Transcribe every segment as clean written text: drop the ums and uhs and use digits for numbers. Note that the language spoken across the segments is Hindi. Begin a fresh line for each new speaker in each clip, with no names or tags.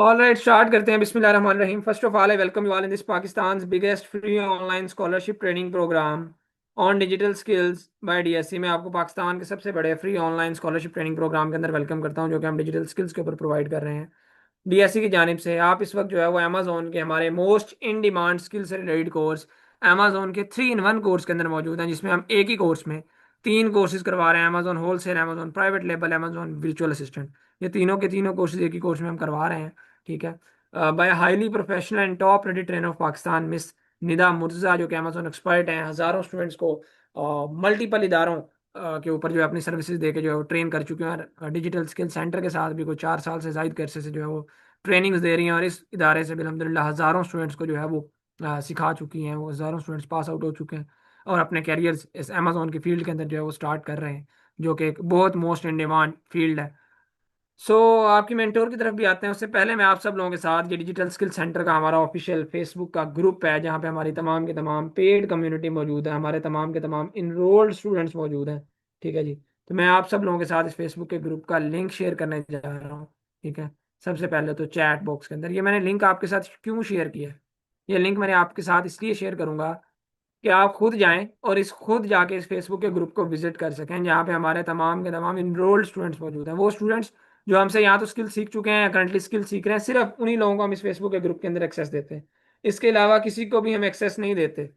ऑल राइट, स्टार्ट करते हैं। बिस्मिल्लाहिर्रहमानिर्रहीम। First of all, I welcome you all in this Pakistan biggest free online scholarship training programme on digital skills by DSC. मैं आपको पाकिस्तान के सबसे बड़े free online scholarship training programme के अंदर वेलकम करता हूं, जो कि हम डिजिटल स्किल्स के ऊपर प्रोवाइड कर रहे हैं डीएससी की जानिब से। आप इस वक्त जो है वो अमेजोन के हमारे मोस्ट इन डिमांड स्किल से रिलेटेड कोर्स अमेजोन के 3 इन 1 कोर्स के अंदर मौजूद हैं, जिसमें हम एक ही कोर्स में 3 कोर्सेज करवा रहे हैं। Amazon wholesale, Amazon private label, Amazon virtual assistant. ये तीनों के तीनों कोर्सेज एक ही कोर्स में हम करवा रहे हैं। ठीक है। By highly professional and top ready trainer of Pakistan, miss Nida Murtaza, जो कि अमेजोन एक्सपर्ट हैं। हज़ारों स्टूडेंट्स को मल्टीपल इदारों के ऊपर जो है अपनी सर्विसेज दे के जो है वो ट्रेन कर चुके हैं। डिजिटल स्किल सेंटर के साथ भी कोई 4 साल से जायद अरसे से जो है वो ट्रेनिंग्स दे रही हैं, और इस इदारे से भी अल्हम्दुलिल्लाह हज़ारों स्टूडेंट्स को जो है वो सिखा चुकी हैं। वो हज़ारों स्टूडेंट्स पास आउट हो चुके हैं और अपने कैरियर इस अमेजोन की फील्ड के अंदर जो है वो स्टार्ट कर रहे हैं, जो कि एक बहुत मोस्ट इन डिमांड फील्ड है। सो आपकी मेंटोर की तरफ भी आते हैं। उससे पहले मैं आप सब लोगों के साथ, ये डिजिटल स्किल सेंटर का हमारा ऑफिशियल फेसबुक का ग्रुप है, जहाँ पे हमारी तमाम के तमाम पेड कम्युनिटी मौजूद है, हमारे तमाम के तमाम इनरोल्ड स्टूडेंट्स मौजूद हैं। ठीक है जी। तो मैं आप सब लोगों के साथ इस फेसबुक के ग्रुप का लिंक शेयर करने जा रहा हूँ। ठीक है। सबसे पहले तो चैट बॉक्स के अंदर ये मैंने लिंक आपके साथ क्यों शेयर किया है? ये लिंक मैंने आपके साथ इसलिए शेयर करूंगा कि आप खुद जाएं और इस खुद जाके इस फेसबुक के ग्रुप को विजिट कर सकें, जहाँ पे हमारे तमाम के तमाम इनरोल्ड स्टूडेंट्स मौजूद हैं। वो स्टूडेंट्स जो हमसे यहाँ तो स्किल सीख चुके हैं या करंटली स्किल सीख रहे हैं, सिर्फ उन्हीं लोगों को हम इस फेसबुक के ग्रुप के अंदर एक्सेस देते हैं। इसके अलावा किसी को भी हम एक्सेस नहीं देते।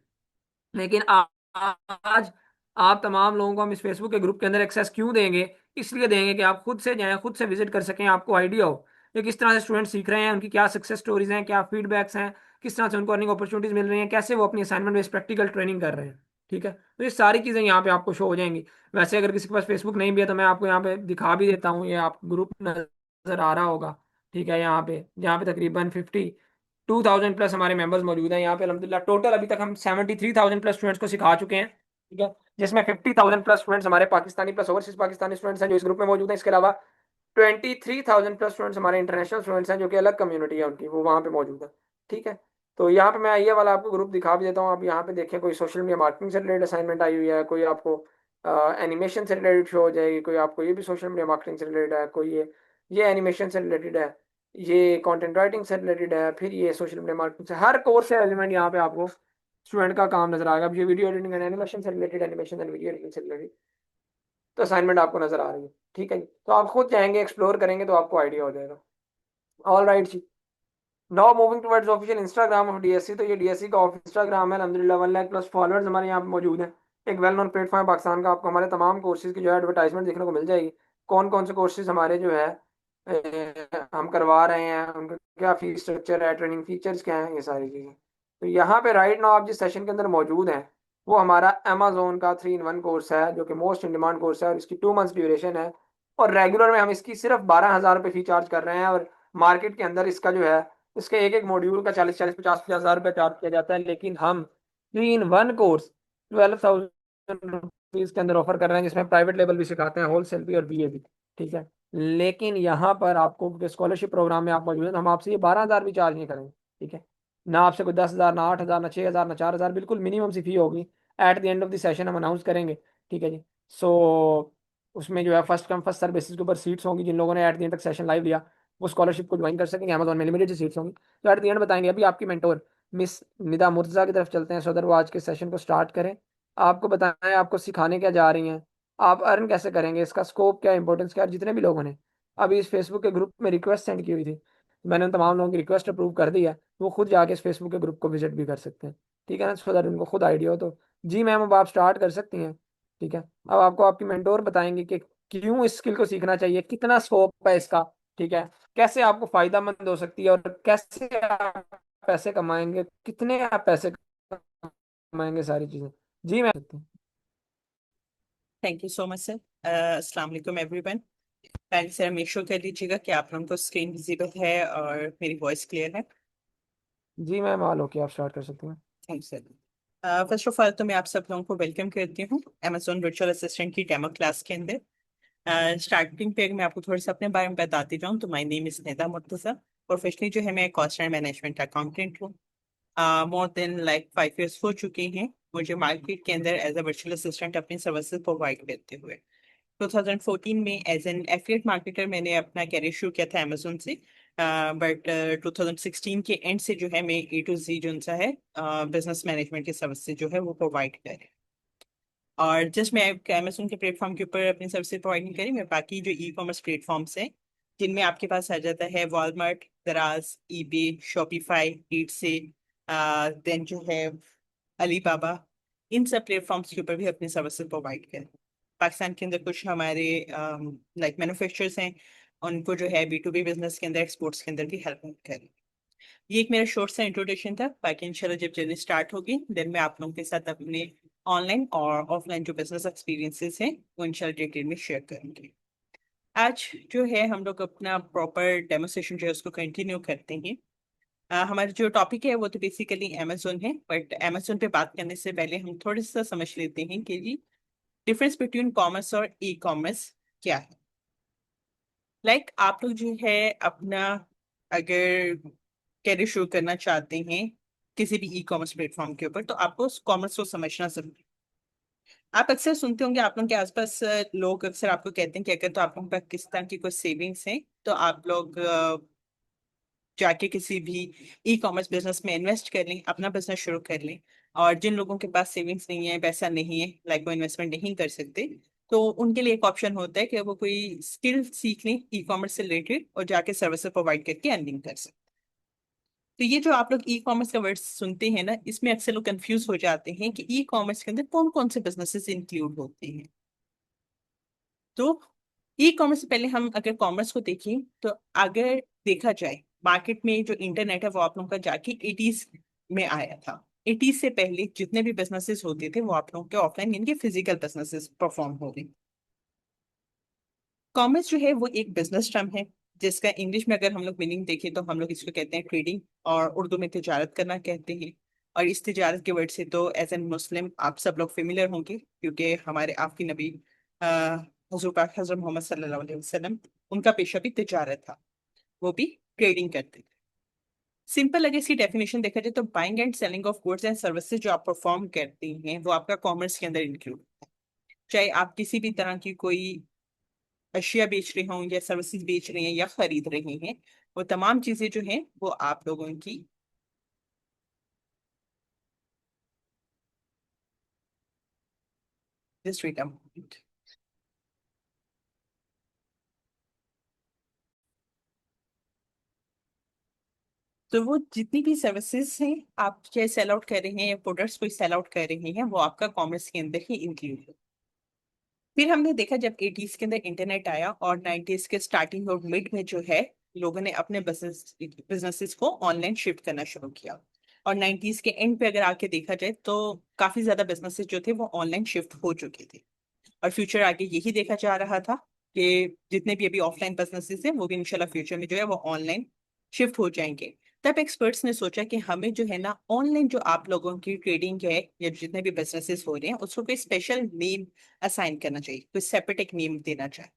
लेकिन आज आप तमाम लोगों को हम इस फेसबुक के ग्रुप के अंदर एक्सेस क्यों देंगे? इसलिए देंगे कि आप खुद से जाएं, खुद से विजिट कर सकें, आपको आइडिया हो कि किस तरह से स्टूडेंट सीख रहे हैं, उनकी क्या सक्सेस स्टोरीज हैं, क्या फीडबैक्स हैं, किस तरह से उनको अर्निंग अपॉर्चुनिटीज मिल रही हैं, कैसे वो अपनी असाइनमेंट बेस्ड प्रैक्टिकल ट्रेनिंग कर रहे हैं। ठीक है। तो ये सारी चीज़ें यहाँ पे आपको शो हो जाएंगी। वैसे अगर किसी के पास फेसबुक नहीं भी है तो मैं आपको यहाँ पे दिखा भी देता हूँ। ये आप ग्रुप नजर आ रहा होगा। ठीक है। यहाँ पे तकरीबन 52,000 प्लस हमारे मेंबर्स मौजूद हैं। यहाँ पे अल्हम्दुलिल्लाह टोटल अभी तक हम 73,000 प्लस स्टूडेंट्स को सिखा चुके हैं। ठीक है। जिसमें 50,000 प्लस स्टूडेंट्स हमारे Pakistani plus overseas Pakistani students हैं जो इस ग्रुप में मौजूद हैं। इसके अलावा 23,000 प्लस स्टूडेंट्स हमारे इंटरनेशनल स्टूडेंट्स हैं, जो कि अलग कम्युनिटी है उनकी, वो वहाँ पे मौजूद है। ठीक है। तो यहाँ पे मैं ये वाला आपको ग्रुप दिखा भी देता हूँ। आप यहाँ पे देखें, कोई सोशल मीडिया मार्केटिंग से रिलेटेड असाइनमेंट आई हुई है, कोई आपको एनिमेशन से रिलेटेड शो हो जाएगी, कोई आपको ये भी सोशल मीडिया मार्केटिंग से रिलेटेड है, कोई ये एनिमेशन से रिलेटेड है, ये कंटेंट राइटिंग से रिलेटेड है, फिर ये सोशल मीडिया मार्केटिंग से, हर कोर्स से एलिमेंट यहाँ पे आपको स्टूडेंट का काम नजर आएगा। अब ये वीडियो एडिटिंग एंड एनिमेशन से related, animation and video editing से रिलेटेड तो असाइनमेंट आपको नजर आ रही है। ठीक है जी। तो आप खुद जाएंगे, एक्सप्लोर करेंगे तो आपको आइडिया हो जाएगा। ऑल राइट जी। Now moving towards official Instagram of DSC. तो ये डीएससी का इंस्टाग्राम है। अल्हम्दुलिल्लाह 1 लाख प्लस फॉलोअर्स हमारे यहाँ पे मौजूद हैं। एक वेल नोन प्लेटफॉर्म पाकिस्तान का। आपको हमारे तमाम कोर्सेज की जो है एडवर्टाइजमेंट देखने को मिल जाएगी। कौन कौन से कोर्सेज हमारे जो है हम करवा रहे हैं, उनका क्या फीस स्ट्रक्चर है, ट्रेनिंग फीचर्स क्या हैं, ये सारी चीज़ें। तो यहाँ पे राइट नाउ आप जिस सेशन के अंदर मौजूद हैं, वो हमारा अमेजोन का 3 इन 1 कोर्स है, जो कि मोस्ट इन डिमांड कोर्स है, और इसकी 2 मंथ्स ड्यूरेशन है। और रेगुलर में हम इसकी सिर्फ 12,000 रुपये फी चार्ज कर रहे हैं, और मार्केट के अंदर इसका जो है, इसके एक एक मॉड्यूल का 40-40, 50-50 हज़ार रुपये चार्ज किया जाता है। लेकिन हम 3 इन 1 कोर्स 12,000 रुपीज के अंदर ऑफर कर रहे हैं, जिसमें प्राइवेट लेवल भी सिखाते हैं, होलसेल भी और बीए भी। ठीक है। लेकिन यहाँ पर आपको स्कॉलरशिप प्रोग्राम में आप मौजूद हैं, तो हम आपसे ये 12,000 भी चार्ज नहीं करेंगे। ठीक है। ना आपसे कोई 10,000, ना 8,000, ना 6,000, ना 4,000, बिल्कुल मिनिमम सी फी होगी। At the end of the session हम अनाउंस करेंगे। ठीक है जी। सो उसमें जो है first come first serve basis के ऊपर सीट्स होंगी। जिन लोगों ने एट द एंड तक सेशन लाइव लिया वो स्कॉलरशिप को ज्वाइन कर सकेंगे। अमेजोन में लिमिटेड सीट्स होंगी। तो एट द एंड बताएंगे। अभी आपकी मेंटोर मिस निदा मुर्तजा की तरफ चलते हैं, सो वो आज के सेशन को स्टार्ट करें। आपको बताएं आपको सिखाने क्या जा रही हैं, आप अर्न कैसे करेंगे, इसका स्कोप क्या, इंपॉर्टेंस क्या है। जितने भी लोगों ने अभी इस फेसबुक के ग्रुप में रिक्वेस्ट सेंड की हुई थी, मैंने उन तमाम लोगों की रिक्वेस्ट अप्रूव कर दी है। वो खुद जाके इस फेसबुक के ग्रुप को विजिट भी कर सकते हैं। ठीक है ना, सो दैट उनको खुद आइडिया हो। तो जी मैम, अब आप स्टार्ट कर सकती हैं। ठीक है। अब आपको आपकी मेंटोर बताएंगे कि क्यों इस स्किल को सीखना चाहिए, कितना स्कोप है इसका। ठीक है। कैसे आपको फायदा मंद हो सकती है, और कैसे आप पैसे कमाएंगे, कितने आप पैसे कमाएंगे, सारी चीजें। जी ma'am.
Thank you so much sir. अस्सलाम वालेकुम एवरीवन। पहले सर मेक श्योर कर लीजिएगा कि आप लोगों को स्क्रीन विजिबल है और मेरी वॉइस क्लियर है।
जी मैम, ऑल ओके, आप स्टार्ट कर सकते हैं।
Thank you sir. First of all तो मैं आप सब लोगों को वेलकम करती हूँ अमेजोन वर्चुअल असिस्टेंट की डेमो क्लास के अंदर। स्टार्टिंग पे मैं आपको थोड़ा सा अपने बारे में बताती जाऊँ तो my name is Nida Murtaza. Professionally जो है मैं कॉस्ट एंड मैनेजमेंट अकाउंटेंट हूँ। मोर देन लाइक 5 इयर्स हो चुके हैं मुझे मार्केट के अंदर एज अ वर्चुअल असिस्टेंट अपनी सर्विसेज प्रोवाइड करते हुए। 2014 में एज एन एफिलिएट मार्केटर मैंने अपना कैरियर शुरू किया था अमेजोन से। बट 2016 के एंड से जो है मैं A to Z जो सा है बिजनेस मैनेजमेंट की सर्विसेज जो है वो प्रोवाइड करें। और जस्ट मैं अमेजोन के प्लेटफॉर्म के ऊपर अपनी सर्विसेज प्रोवाइड नहीं करी, मैं बाकी जो ई कॉमर्स प्लेटफॉर्म्स हैं जिनमें आपके पास आ जाता है वॉलमार्ट, दराज, ईबे, शॉपिफाई, ईटसे, देन जो है अलीबाबा, इन सब प्लेटफॉर्म्स के ऊपर भी अपनी सर्विसेज प्रोवाइड करें। पाकिस्तान के अंदर कुछ हमारे लाइक मैन्युफैक्चरर्स हैं, उनको जो है B2B बिजनेस के अंदर, एक्सपोर्ट्स के अंदर भी हेल्प करें। ये एक मेरा शॉर्ट सा इंट्रोडक्शन था। बाकी इंशाल्लाह जब जर्नी स्टार्ट होगी देन मैं आप लोगों के साथ अपने ऑनलाइन और ऑफलाइन जो बिजनेस एक्सपीरियंसेस हैं वो इंशाल्लाह डिटेल में शेयर करेंगे। आज जो है हम लोग अपना प्रॉपर डेमोस्ट्रेशन जो है उसको कंटिन्यू करते हैं। हमारा जो टॉपिक है वो तो बेसिकली अमेजोन है, बट अमेजोन पे बात करने से पहले हम थोड़ा सा समझ लेते हैं कि जी डिफरेंस बिटवीन कॉमर्स और ई कॉमर्स क्या है। लाइक आप लोग जो है अपना अगर कैरियर शुरू करना चाहते हैं किसी भी ई कॉमर्स प्लेटफॉर्म के ऊपर, तो आपको उस कॉमर्स को समझना जरूरी है। आप अक्सर सुनते होंगे, आप लोगों के आसपास लोग अक्सर आपको कहते हैं कि अगर तो आप लोगों के पास किस तरह की कोई सेविंग्स है तो आप लोग जाके किसी भी ई कॉमर्स बिजनेस में इन्वेस्ट कर लें, अपना बिजनेस शुरू कर लें। और जिन लोगों के पास सेविंग्स नहीं है, पैसा नहीं है, लाइक वो इन्वेस्टमेंट नहीं कर सकते, तो उनके लिए एक ऑप्शन होता है कि वो कोई स्किल सीख लें ई कॉमर्स से रिलेटेड और जाके सर्विसेज प्रोवाइड करके अर्निंग कर सकते। तो ये जो आप लोग ई कॉमर्स का वर्ड सुनते हैं ना, इसमें अक्सर लोग कंफ्यूज हो जाते हैं कि ई कॉमर्स के अंदर कौन कौन से बिजनेसेस इंक्लूड होते हैं। तो ई कॉमर्स से पहले हम अगर कॉमर्स को देखें तो अगर देखा जाए मार्केट में जो इंटरनेट है वो आप लोगों का जाके 80s में आया था। 80s से पहले जितने भी बिजनेसेस होते थे वो आप लोगों के ऑफलाइन यानी कि फिजिकल बिजनेसेस परफॉर्म हो रहे। कॉमर्स जो है वो एक बिजनेस टर्म है जिसका इंग्लिश में अगर हम लोग मीनिंग देखें तो हम लोग इसको कहते हैं ट्रेडिंग, और उर्दू में तिजारत करना कहते हैं। और इस तिजारत के वर्ड से तो एज एन मुस्लिम आप सब लोग फेमिलियर होंगे, क्योंकि हमारे आपकी नबी हुजूर पाक हज़रत मोहम्मद सल्लल्लाहु अलैहि वसल्लम, उनका पेशा भी तिजारत था, वो भी ट्रेडिंग करते थे। सिंपल अगर इसकी डेफिनेशन देखा जाए तो buying and selling of goods and services जो आप परफॉर्म करते हैं वो आपका कॉमर्स के अंदर इंक्लूड, चाहे आप किसी भी तरह की कोई अशिया बेच रहे हों या सर्विसेज बेच रहे हैं या खरीद रहे हैं, वो तमाम चीजें जो हैं वो आप लोगों की दिस freedom। तो वो जितनी भी सर्विसेज हैं आप चाहे सेल आउट कर रहे हैं या प्रोडक्ट्स कोई सेल आउट कर रहे हैं वो आपका कॉमर्स के अंदर ही इंक्लूड है। फिर हमने देखा जब 80s के अंदर इंटरनेट आया और 90s के स्टार्टिंग और मिड में जो है लोगों ने अपने बिजनेसेस को ऑनलाइन शिफ्ट करना शुरू किया। और 90s के एंड पे अगर आके देखा जाए तो काफी ज्यादा बिजनेसेस जो थे वो ऑनलाइन शिफ्ट हो चुके थे। और फ्यूचर आगे यही देखा जा रहा था कि जितने भी अभी ऑफलाइन बिजनेसेस हैं वो भी इंशाल्लाह फ्यूचर में जो है वो ऑनलाइन शिफ्ट हो जाएंगे। तब एक्सपर्ट्स ने सोचा कि हमें जो है ना ऑनलाइन जो आप लोगों की ट्रेडिंग है या जितने भी बिजनेसेस हो रहे हैं उसको कोई स्पेशल नेम असाइन करना चाहिए, कोई सेपरेट एक नेम देना चाहिए।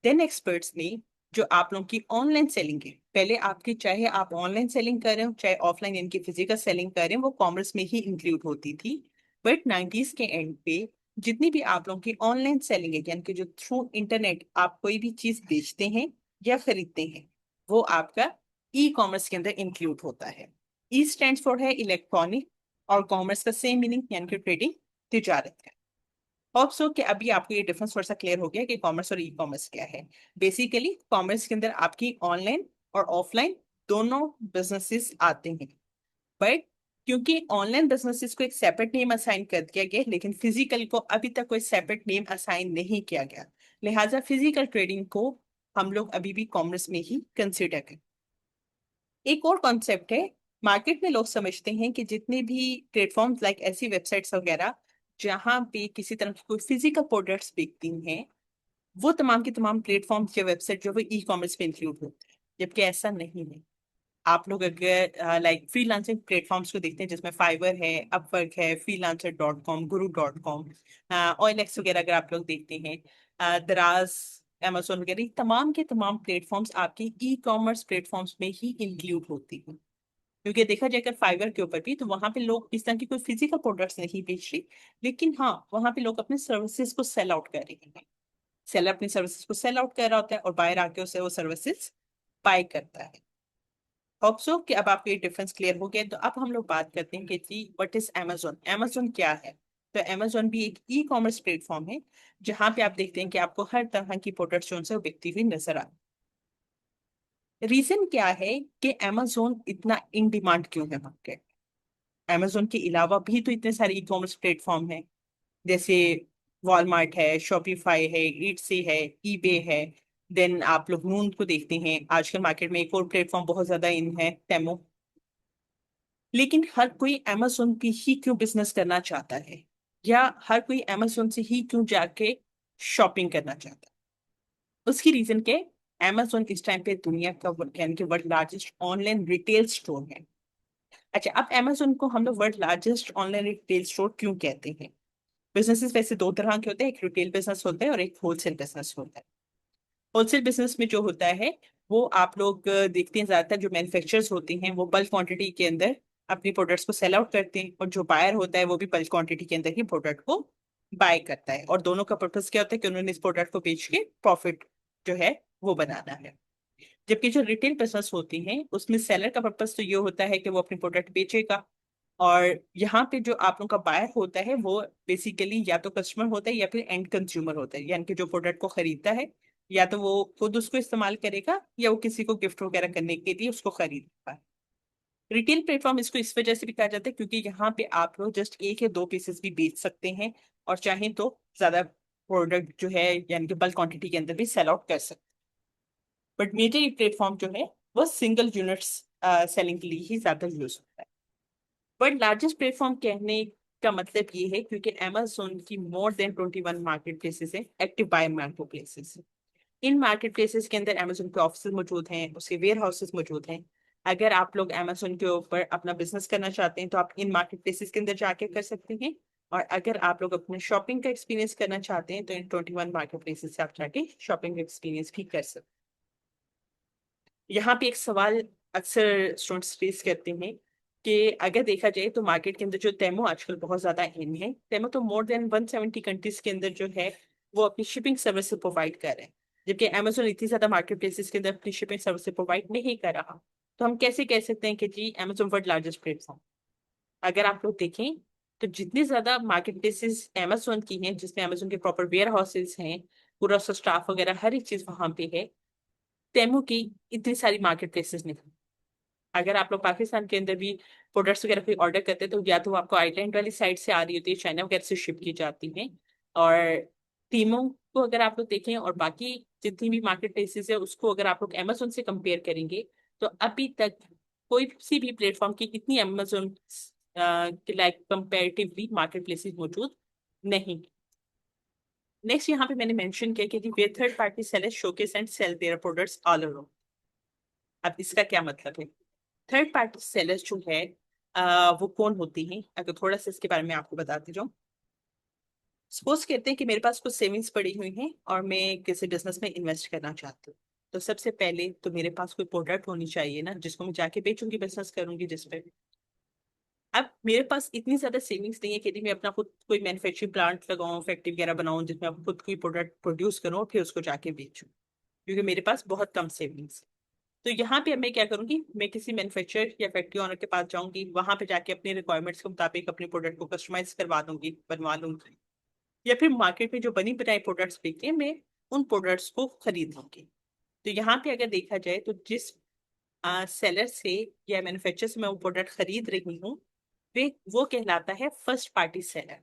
देन एक्सपर्ट्स ने जो आप लोगों की ऑनलाइन सेलिंग है, पहले आपकी चाहे आप ऑनलाइन सेलिंग कर रहे हो चाहे ऑफलाइन इनकी फिजिकल सेलिंग कर रहे हो, वो कॉमर्स में ही इंक्लूड होती थी। बट 90s के एंड पे जितनी भी आप लोगों की ऑनलाइन सेलिंग है यानी कि जो थ्रू इंटरनेट आप कोई भी चीज बेचते हैं या खरीदते हैं वो आपका ई कॉमर्स के अंदर इंक्लूड होता है। ई स्टैंड्स फॉर है इलेक्ट्रॉनिक, और कॉमर्स का सेम मीनिंग यानी कि ट्रेडिंग, तिजारत है। होप सो कि अभी आपको ये डिफरेंस थोड़ा सा क्लियर हो गया कि कॉमर्स और ई कॉमर्स क्या है। बेसिकली कॉमर्स के अंदर आपकी ऑनलाइन और ऑफलाइन दोनों बिजनेसेस आते हैं। बट क्योंकि ऑनलाइन बिजनेसेस को एक सेपरेट नेम असाइन कर दिया गया लेकिन फिजिकल को अभी तक कोई सेपरेट नेम असाइन नहीं किया गया, लिहाजा फिजिकल ट्रेडिंग को हम लोग अभी भी कॉमर्स में ही कंसिडर करें। एक और कॉन्सेप्ट है, मार्केट में लोग समझते हैं कि जितने भी प्लेटफॉर्म्स लाइक ऐसी वेबसाइट्स वगैरह जहां पे किसी तरह की कोई फिजिकल प्रोडक्ट्स बिकती हैं वो तमाम के तमाम प्लेटफॉर्म्स या वेबसाइट जो वो ई कॉमर्स पे इंक्लूड होते हैं, जबकि ऐसा नहीं है। आप लोग अगर लाइक फ्रीलांसिंग प्लेटफॉर्म्स को देखते हैं जिसमें फाइवर है, अपवर्क है, freelancer.com, guru.com, OLX वगैरह अगर आप लोग देखते हैं, दराज, amazon वगैरह, ये तमाम के तमाम प्लेटफॉर्म्स आपके ई कॉमर्स प्लेटफॉर्म्स में ही इंक्लूड होती हैं। क्योंकि देखा जाए अगर फाइवर के ऊपर भी तो वहां पे लोग इस तरह की कोई फिजिकल प्रोडक्ट्स नहीं बेच रही, लेकिन हाँ वहां पे लोग अपने सर्विसेज को सेल आउट कर रहे हैं। सेलर अपनी सर्विसेज को सेल आउट कर रहा होता है और बायर आके उसे वो सर्विसेज बाय करता है। होप सो कि अब आपको ये डिफरेंस क्लियर हो गया। तो अब हम लोग बात करते हैं कि जी व्हाट इज अमेजोन, अमेजोन क्या है। तो अमेजोन भी एक ई कॉमर्स प्लेटफॉर्म है जहां पे आप देखते हैं कि आपको हर तरह की प्रोडक्ट्स जो है वो बिकती हुई नजर आ। रीजन क्या है कि अमेजोन इतना इन डिमांड क्यों है मार्केट। अमेजोन के अलावा भी तो इतने सारे ई कॉमर्स प्लेटफॉर्म है, जैसे वॉलमार्ट है, शॉपिफाई है, ईटसी है, ईबे है। देन आप लोग नून को देखते हैं, आजकल मार्केट में एक और प्लेटफॉर्म बहुत ज्यादा इन है, टेमो। लेकिन हर कोई अमेजोन की ही क्यों बिजनेस करना चाहता है, या हर कोई अमेजोन से ही क्यों जाके शॉपिंग करना चाहता है? उसकी रीजन के अमेजोन इस टाइम पे दुनिया का यानी कि world largest online retail store है। अच्छा, अब अमेजोन को हम लोग world largest online retail store क्यों कहते हैं? बिजनेसेस वैसे दो तरह के होते हैं, एक रिटेल बिजनेस होता है और एक होलसेल बिजनेस होता है। होलसेल बिजनेस में जो होता है वो आप लोग देखते हैं, ज्यादातर जो मैन्युफैक्चरर्स होते हैं वो बल्क क्वांटिटी के अंदर अपनी प्रोडक्ट्स को सेल आउट करते हैं, और जो बायर होता है वो भी बल्क क्वांटिटी के अंदर ही प्रोडक्ट को बाय करता है, और दोनों का पर्पस क्या होता है कि उन्होंने इस प्रोडक्ट को बेच के प्रॉफिट जो है वो बनाना है। जबकि जो रिटेल बिजनेस होती है उसमें सेलर का पर्पस तो ये होता है कि वो अपनी प्रोडक्ट बेचेगा, और यहाँ पे जो आप लोगों का बायर होता है वो बेसिकली या तो कस्टमर होता है या फिर एंड कंज्यूमर होता है, यानी कि जो प्रोडक्ट को खरीदता है या तो वो खुद उसको इस्तेमाल करेगा या वो किसी को गिफ्ट वगैरह करने के लिए उसको खरीदेगा। रिटेल प्लेटफॉर्म इसको इस वजह से भी कहा जाता है क्योंकि यहाँ पे आप लोग जस्ट एक या दो पीसेस भी बेच सकते हैं, और चाहें तो ज्यादा प्रोडक्ट जो है यानी कि बल्क क्वांटिटी के अंदर भी सेल आउट कर सकते हैं। बट मेजर प्लेटफॉर्म जो है वो सिंगल यूनिट्स सेलिंग के लिए ही ज्यादा यूज होता है। बट लार्जेस्ट प्लेटफॉर्म कहने का मतलब ये है क्योंकि Amazon की मोर देन 21 मार्केट प्लेसेस है, एक्टिव बाय मार्केट प्लेसेस। इन मार्केट प्लेसेस के अंदर Amazon के ऑफिस मौजूद हैं, उसके वेयर हाउसेस मौजूद हैं। अगर आप लोग Amazon के ऊपर अपना बिजनेस करना चाहते हैं तो आप इन मार्केट प्लेसेस के अंदर जाके कर सकते हैं, और अगर आप लोग अपने शॉपिंग का एक्सपीरियंस करना चाहते हैं तो इन 21 मार्केट प्लेसेस से आप जाके शॉपिंग का एक्सपीरियंस भी कर सकते हैं। यहाँ पे एक सवाल अक्सर स्टूडेंट्स फेस करते हैं कि अगर देखा जाए तो मार्केट के अंदर जो तेमो आजकल बहुत ज्यादा इन है, तेमो तो मोर देन 170 कंट्रीज के अंदर जो है वो अपनी शिपिंग सर्विस प्रोवाइड कर रहे हैं, जबकि अमेजोन इतनी ज्यादा मार्केट प्लेसेस के अंदर अपनी शिपिंग सर्विस प्रोवाइड नहीं कर रहा। तो हम कैसे कह सकते हैं कि जी अमेजोन वर्ल्ड लार्जेस्ट प्लेटफॉर्म? अगर आप लोग देखें तो जितनी ज्यादा मार्केट प्लेसेस अमेजोन की हैं, जिसमें अमेजोन के प्रॉपर वेयर हाउसेज हैं, पूरा उसका स्टाफ वगैरह हर एक चीज वहां पे है, तेमो की इतनी सारी मार्केट प्लेसेस नहीं। अगर आप लोग पाकिस्तान के अंदर भी प्रोडक्ट्स वगैरह कोई ऑर्डर करते हैं तो या तो वो आपको आइलैंड वाली साइड से आ रही होती है, चाइना वगैरह से शिप की जाती है। और टीमों को अगर आप लोग देखें और बाकी जितनी भी मार्केट प्लेसेस है उसको अगर आप लोग अमेजोन से कंपेयर करेंगे तो अभी तक कोई सी भी प्लेटफॉर्म की इतनी अमेजोन के लाइक कंपेरेटिवली मार्केट प्लेसेस मौजूद नहीं। नेक्स्ट यहाँ पे मैंने मेंशन किया कि वे third party sellers showcase and sell their products all around. अब इसका क्या मतलब है? थर्ड पार्टी सेलर्स जो है वो कौन होती हैं, अगर थोड़ा सा इसके बारे में आपको बताती जाऊँ। सपोज कहते हैं कि मेरे पास कुछ सेविंग्स पड़ी हुई हैं और मैं किसी बिजनेस में इन्वेस्ट करना चाहती हूँ। तो सबसे पहले तो मेरे पास कोई प्रोडक्ट होनी चाहिए ना जिसको मैं जाके बेचूंगी, बिजनेस करूंगी जिसपे। अब मेरे पास इतनी ज्यादा सेविंग्स नहीं है कि मैं अपना खुद कोई मैन्युफैक्चरिंग प्लांट लगाऊं, फैक्ट्री वगैरह बनाऊं जिसमें आप खुद कोई प्रोडक्ट प्रोड्यूस करूं और फिर उसको जाके बेचूं, क्योंकि मेरे पास बहुत कम सेविंग्स। तो यहाँ पे अब मैं क्या करूंगी, मैं किसी मैन्युफैक्चरर या फैक्ट्री ओनर के पास जाऊंगी, वहां पे जाके अपने रिक्वायरमेंट्स के मुताबिक अपने प्रोडक्ट को कस्टमाइज करवा दूंगी, बनवा लूंगी, या फिर मार्केट में जो बनी बनाई प्रोडक्ट्स बिकते हैं मैं उन प्रोडक्ट्स को खरीद लूंगी। तो यहाँ पे अगर देखा जाए तो जिस सेलर से या मैन्युफैक्चरर से मैं वो प्रोडक्ट खरीद रही हूँ वे वो कहलाता है फर्स्ट पार्टी सेलर।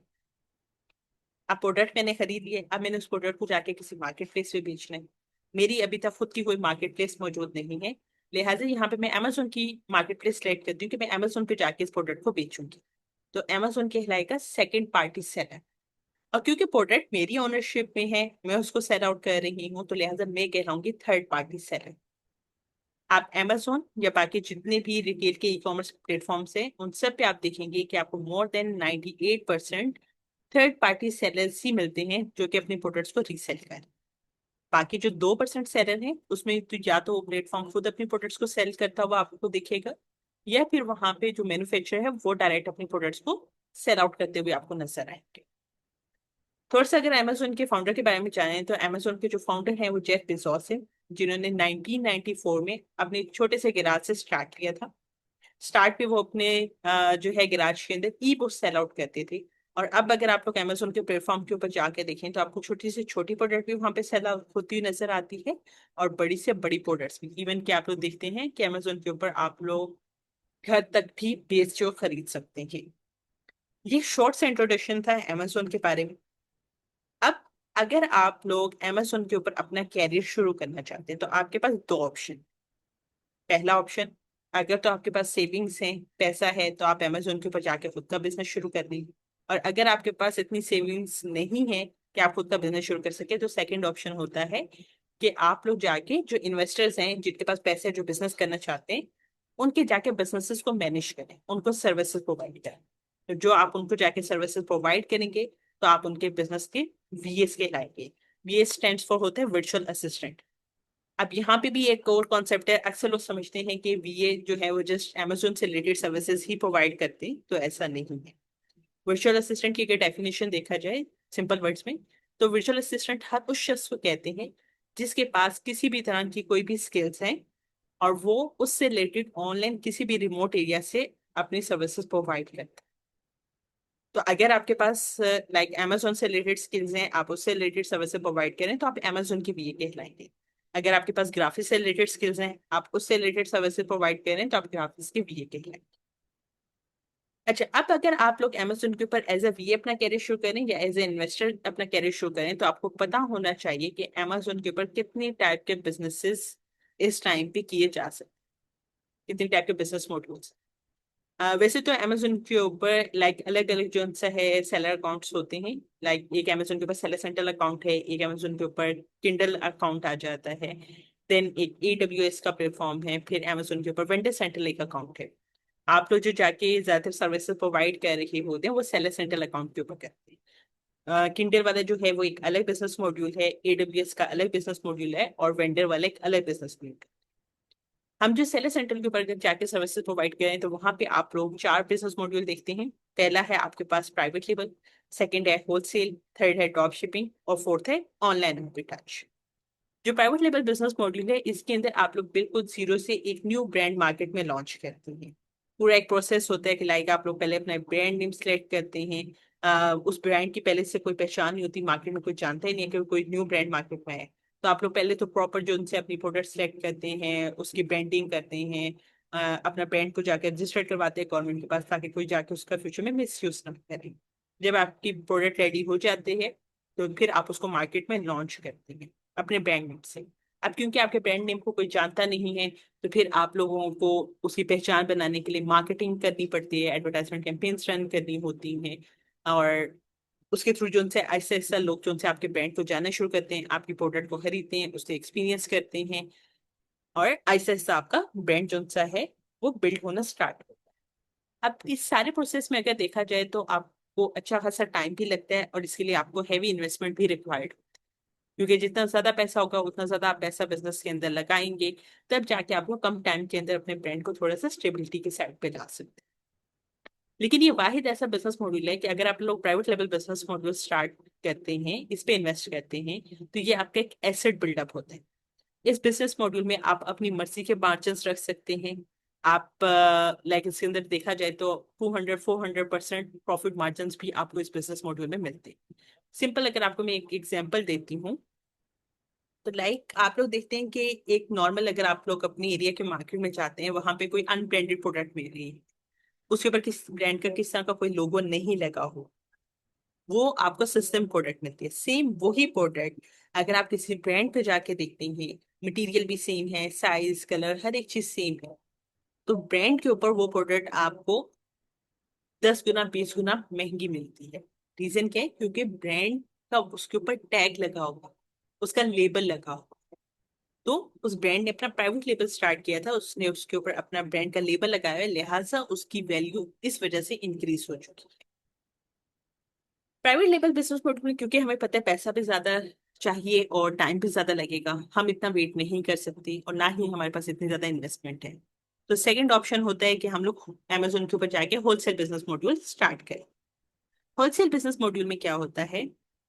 अब प्रोडक्ट मैंने खरीद लिए, अब मैंने उस प्रोडक्ट को जाके किसी मार्केट प्लेस पे बेचना है। मेरी अभी तक खुद की कोई मार्केट प्लेस मौजूद नहीं है, लिहाजा यहाँ पे मैं अमेजोन की मार्केट प्लेस सेलेक्ट करती हूँ कि मैं अमेजोन पे जाके इस प्रोडक्ट को बेचूंगी। तो अमेजोन कहलाएगा सेकंड पार्टी सेलर। और क्योंकि प्रोडक्ट मेरी ओनरशिप में है, मैं उसको सेल आउट कर रही हूँ, तो लिहाजा मैं कहलाऊंगी थर्ड पार्टी सेलर। आप Amazon या बाकी जितने भी रिटेल के ई कॉमर्स प्लेटफॉर्म्स हैं उन सब पे आप देखेंगे कि आपको more than 98% third party sellers ही मिलते हैं जो कि अपने प्रोडक्ट्स को रीसेल करें। बाकी जो 2% सेलर हैं उसमें तो या तो प्लेटफॉर्म खुद अपने प्रोडक्ट्स को सेल करता हुआ आपको दिखेगा, या फिर वहां पे जो मैन्युफैक्चरर है वो डायरेक्ट अपने प्रोडक्ट्स को सेल आउट करते हुए आपको नजर आएंगे। थोड़ा सा अगर Amazon के फाउंडर के बारे में जानें तो Amazon के जो फाउंडर हैं वो जेफ बेजोस है। जिन्होंने 1994 में अपने छोटे से गिराज से स्टार्ट किया था। स्टार्ट पे वो अपने जो है गिराज के अंदर ई बुक सेल आउट करते थे। और अब अगर आप लोग अमेजोन के प्लेटफॉर्म के ऊपर जाके देखें तो आपको छोटी से छोटी प्रोडक्ट भी वहां पे सेल आउट होती हुई नजर आती है, और बड़ी से बड़ी प्रोडक्ट्स भी। इवन कि आप लोग देखते हैं कि अमेजोन के ऊपर आप लोग घर तक भी बेच और खरीद सकते हैं। ये शॉर्ट सा इंट्रोडक्शन था अमेजोन के बारे में। अब अगर आप लोग अमेजोन के ऊपर अपना कैरियर शुरू करना चाहते हैं तो आपके पास दो ऑप्शन। पहला ऑप्शन, अगर तो आपके पास सेविंग्स है, पैसा है, तो आप अमेजोन के ऊपर जाके खुद का बिजनेस शुरू कर दीजिए। और अगर आपके पास इतनी सेविंग्स नहीं है कि आप खुद का बिजनेस शुरू कर सके, तो सेकंड ऑप्शन होता है कि आप लोग जाके जो इन्वेस्टर्स हैं जिनके पास पैसे हैं, जो बिजनेस करना चाहते हैं, उनके जाके बिजनेसेस को मैनेज करें, उनको सर्विसेज प्रोवाइड करें। तो जो आप उनको जाके सर्विसेज प्रोवाइड करेंगे तो आप उनके बिजनेस के वीएस के लाएंगे। वीएस स्टैंड्स फॉर होते हैं वर्चुअल असिस्टेंट। अब यहाँ पे भी एक और कॉन्सेप्ट है। अक्सर लोग समझते हैं कि वीए जो है वो जस्ट अमेजोन से रिलेटेड सर्विसेज ही प्रोवाइड करते हैं, तो ऐसा नहीं है। वर्चुअल असिस्टेंट की अगर डेफिनेशन देखा जाए सिंपल वर्ड्स में, तो वर्चुअल असिस्टेंट हर उस शख्स को कहते हैं जिसके पास किसी भी तरह की कोई भी स्किल्स हैं और वो उससे रिलेटेड ऑनलाइन किसी भी रिमोट एरिया से अपनी सर्विसेज प्रोवाइड करता है। तो अगर आपके पास लाइक अमेजोन से रिलेटेड स्किल्स हैं, आप उससे रिलेटेड सर्विसेज प्रोवाइड करें तो आप अमेजोन के वीए कहलाएंगे। अगर आपके पास ग्राफिक्स से रिलेटेड स्किल्स हैं, आप उससे रिलेटेड सर्विसेज प्रोवाइड करें तो आप ग्राफिक्स के वीए कहलाएंगे। अच्छा, अब अगर आप लोग अमेजोन के ऊपर एज ए वीए अपना कैरियर शुरू करें या एज ए इन्वेस्टर अपना कैरियर शुरू करें, तो आपको पता होना चाहिए कि अमेजोन के ऊपर कितने टाइप के बिजनेसेस इस टाइम पे किए जा सकते हैं, कितने टाइप के बिजनेस मॉडल्स। वैसे तो अमेजोन के ऊपर लाइक अलग अलग जो सा है सेलर अकाउंट्स होते हैं। लाइक एक अमेजोन के ऊपर सेलर सेंट्रल अकाउंट है, एक अमेजोन के ऊपर किंडल अकाउंट आ जाता है। देन एक AWS का प्लेटफॉर्म है, फिर अमेजोन के ऊपर वेंडर सेंट्रल एक अकाउंट है। आप लोग जो जाके ज्यादातर सर्विसेज प्रोवाइड कर रहे होते हैं वो सेलर सेंट्रल अकाउंट के ऊपर करते हैं। किंडल वाला जो है वो एक अलग बिजनेस मॉड्यूल है, AWS का अलग बिजनेस मॉड्यूल है, और वेंडर वाला एक अलग बिजनेस मॉड्यूल। हम जो सेलर सेंटर के ऊपर अगर जाके सर्विसेज प्रोवाइड करें तो वहां पे आप लोग चार बिजनेस मॉड्यूल देखते हैं। पहला है आपके पास प्राइवेट लेबल, सेकंड है होलसेल, थर्ड है ड्रॉप शिपिंग, और फोर्थ है ऑनलाइन आर्बिट्राज। जो प्राइवेट लेबल बिजनेस मॉड्यूल है, इसके अंदर आप लोग बिल्कुल जीरो से एक न्यू ब्रांड मार्केट में लॉन्च करते हैं। पूरा एक प्रोसेस होता है कि लाइक आप लोग पहले अपना ब्रांड नेम सेलेक्ट करते हैं। उस ब्रांड की पहले से कोई पहचान नहीं होती, मार्केट में कोई जानता ही नहीं है कि कोई न्यू ब्रांड मार्केट में है। तो आप लोग पहले तो प्रॉपर जो उनसे अपनी प्रोडक्ट सेलेक्ट करते हैं, उसकी ब्रांडिंग करते हैं, अपना ब्रांड को जाकर रजिस्टर करवाते हैं गवर्नमेंट के पास, ताकि कोई जाके उसका फ्यूचर में मिस यूज ना करे। जब आपकी प्रोडक्ट रेडी हो जाते हैं तो फिर आप उसको मार्केट में लॉन्च करते हैं अपने ब्रांड नेम से। अब क्योंकि आपके ब्रांड नेम को कोई जानता नहीं है, तो फिर आप लोगों को उसकी पहचान बनाने के लिए मार्केटिंग करनी पड़ती है, एडवर्टाइजमेंट कैंपेन्स रन करनी होती हैं। और उसके थ्रू जो उनसे ऐसे ऐसा लोग जो उनसे आपके ब्रांड को जानना शुरू करते हैं, आपकी प्रोडक्ट को खरीदते हैं, उससे एक्सपीरियंस करते हैं, और ऐसा ऐसा आपका ब्रांड जो सा है वो बिल्ड होना स्टार्ट होता है। अब इस सारे प्रोसेस में अगर देखा जाए तो आपको अच्छा खासा टाइम भी लगता है, और इसके लिए आपको हैवी इन्वेस्टमेंट भी रिक्वायर्ड, क्योंकि जितना ज्यादा पैसा होगा उतना ज्यादा आप पैसा बिजनेस के अंदर लगाएंगे, तब जाके आप लोग कम टाइम के अंदर अपने ब्रांड को थोड़ा सा स्टेबिलिटी के साइड पे ला सकते हैं। लेकिन ये वाहिद ऐसा बिजनेस मॉड्यूल है कि अगर आप लोग private level business module start करते हैं, इस पे इन्वेस्ट करते हैं, तो ये आपका एक एसेट बिल्डअप होता है। इस बिजनेस मॉड्यूल में आप अपनी मर्जी के मार्जिन रख सकते हैं। आप लाइक इसके अंदर देखा जाए तो 200-400% प्रॉफिट मार्जिन भी आपको इस बिजनेस मॉड्यूल में मिलते हैं। सिंपल अगर आपको मैं एक एग्जांपल देती हूँ, तो लाइक आप लोग देखते हैं कि एक नॉर्मल अगर आप लोग अपनी एरिया के मार्केट में जाते हैं, वहां पे कोई अनब्रांडेड प्रोडक्ट मिल रही है, उसके ऊपर किस ब्रांड का किस तरह का कोई लोगो नहीं लगा हो, वो आपको सिस्टम प्रोडक्ट मिलती है। सेम वही प्रोडक्ट अगर आप किसी ब्रांड पे जाके देखते हैं, मटेरियल भी सेम है, साइज कलर हर एक चीज सेम है, तो ब्रांड के ऊपर वो प्रोडक्ट आपको 10 गुना 20 गुना महंगी मिलती है। रीजन क्या है? क्योंकि ब्रांड का उसके ऊपर टैग लगा होगा, उसका लेबल लगा होगा। तो उस ब्रांड ने अपना प्राइवेट लेबल स्टार्ट किया था, उसने उसके ऊपर अपना ब्रांड का लेबल लगाया है, लिहाजा उसकी वैल्यू इस वजह से इंक्रीज हो चुकी है। प्राइवेट लेबल बिजनेस मॉडल में क्योंकि हमें पता है पैसा भी ज्यादा चाहिए और टाइम भी ज्यादा लगेगा, हम इतना वेट नहीं कर सकते, और ना ही हमारे पास इतनी ज्यादा इन्वेस्टमेंट है। तो सेकंड ऑप्शन होता है कि हम लोग अमेजोन के ऊपर जाके होलसेल बिजनेस मॉड्यूल स्टार्ट करें। होलसेल बिजनेस मॉड्यूल में क्या होता है,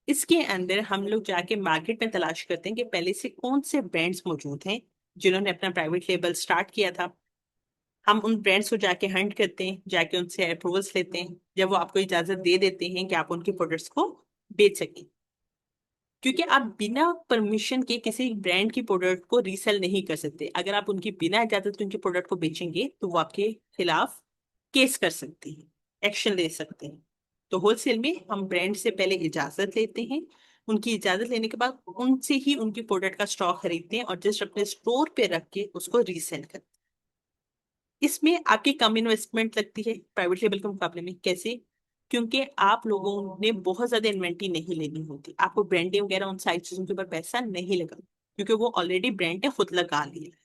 इसके अंदर हम लोग जाके मार्केट में तलाश करते हैं कि पहले से कौन से ब्रांड्स मौजूद हैं जिन्होंने अपना प्राइवेट लेबल स्टार्ट किया था। हम उन ब्रांड्स को जाके हंट करते हैं, जाके उनसे अप्रूवल्स लेते हैं, जब वो आपको इजाजत दे देते हैं कि आप उनके प्रोडक्ट्स को बेच सकें। क्योंकि आप बिना परमिशन के किसी ब्रांड की प्रोडक्ट को रीसेल नहीं कर सकते। अगर आप उनकी बिना इजाजत के उनके प्रोडक्ट को बेचेंगे तो वो आपके खिलाफ केस कर सकते हैं, एक्शन ले सकते हैं। तो होलसेल में हम ब्रांड से पहले इजाजत लेते हैं, उनकी इजाजत लेने के बाद उनसे ही उनकी प्रोडक्ट का स्टॉक खरीदते हैं और जस्ट अपने स्टोर पे रख के उसको रीसेल करते हैं। इसमें आपकी कम इन्वेस्टमेंट लगती है प्राइवेट लेबल के मुकाबले में। कैसे? क्योंकि आप लोगों ने बहुत ज्यादा इन्वेंट्री नहीं लेनी होती, आपको ब्रांडिंग वगैरह उन सारी चीजों के ऊपर पैसा नहीं लगा, क्योंकि वो ऑलरेडी ब्रांड ने खुद लगा लिया है।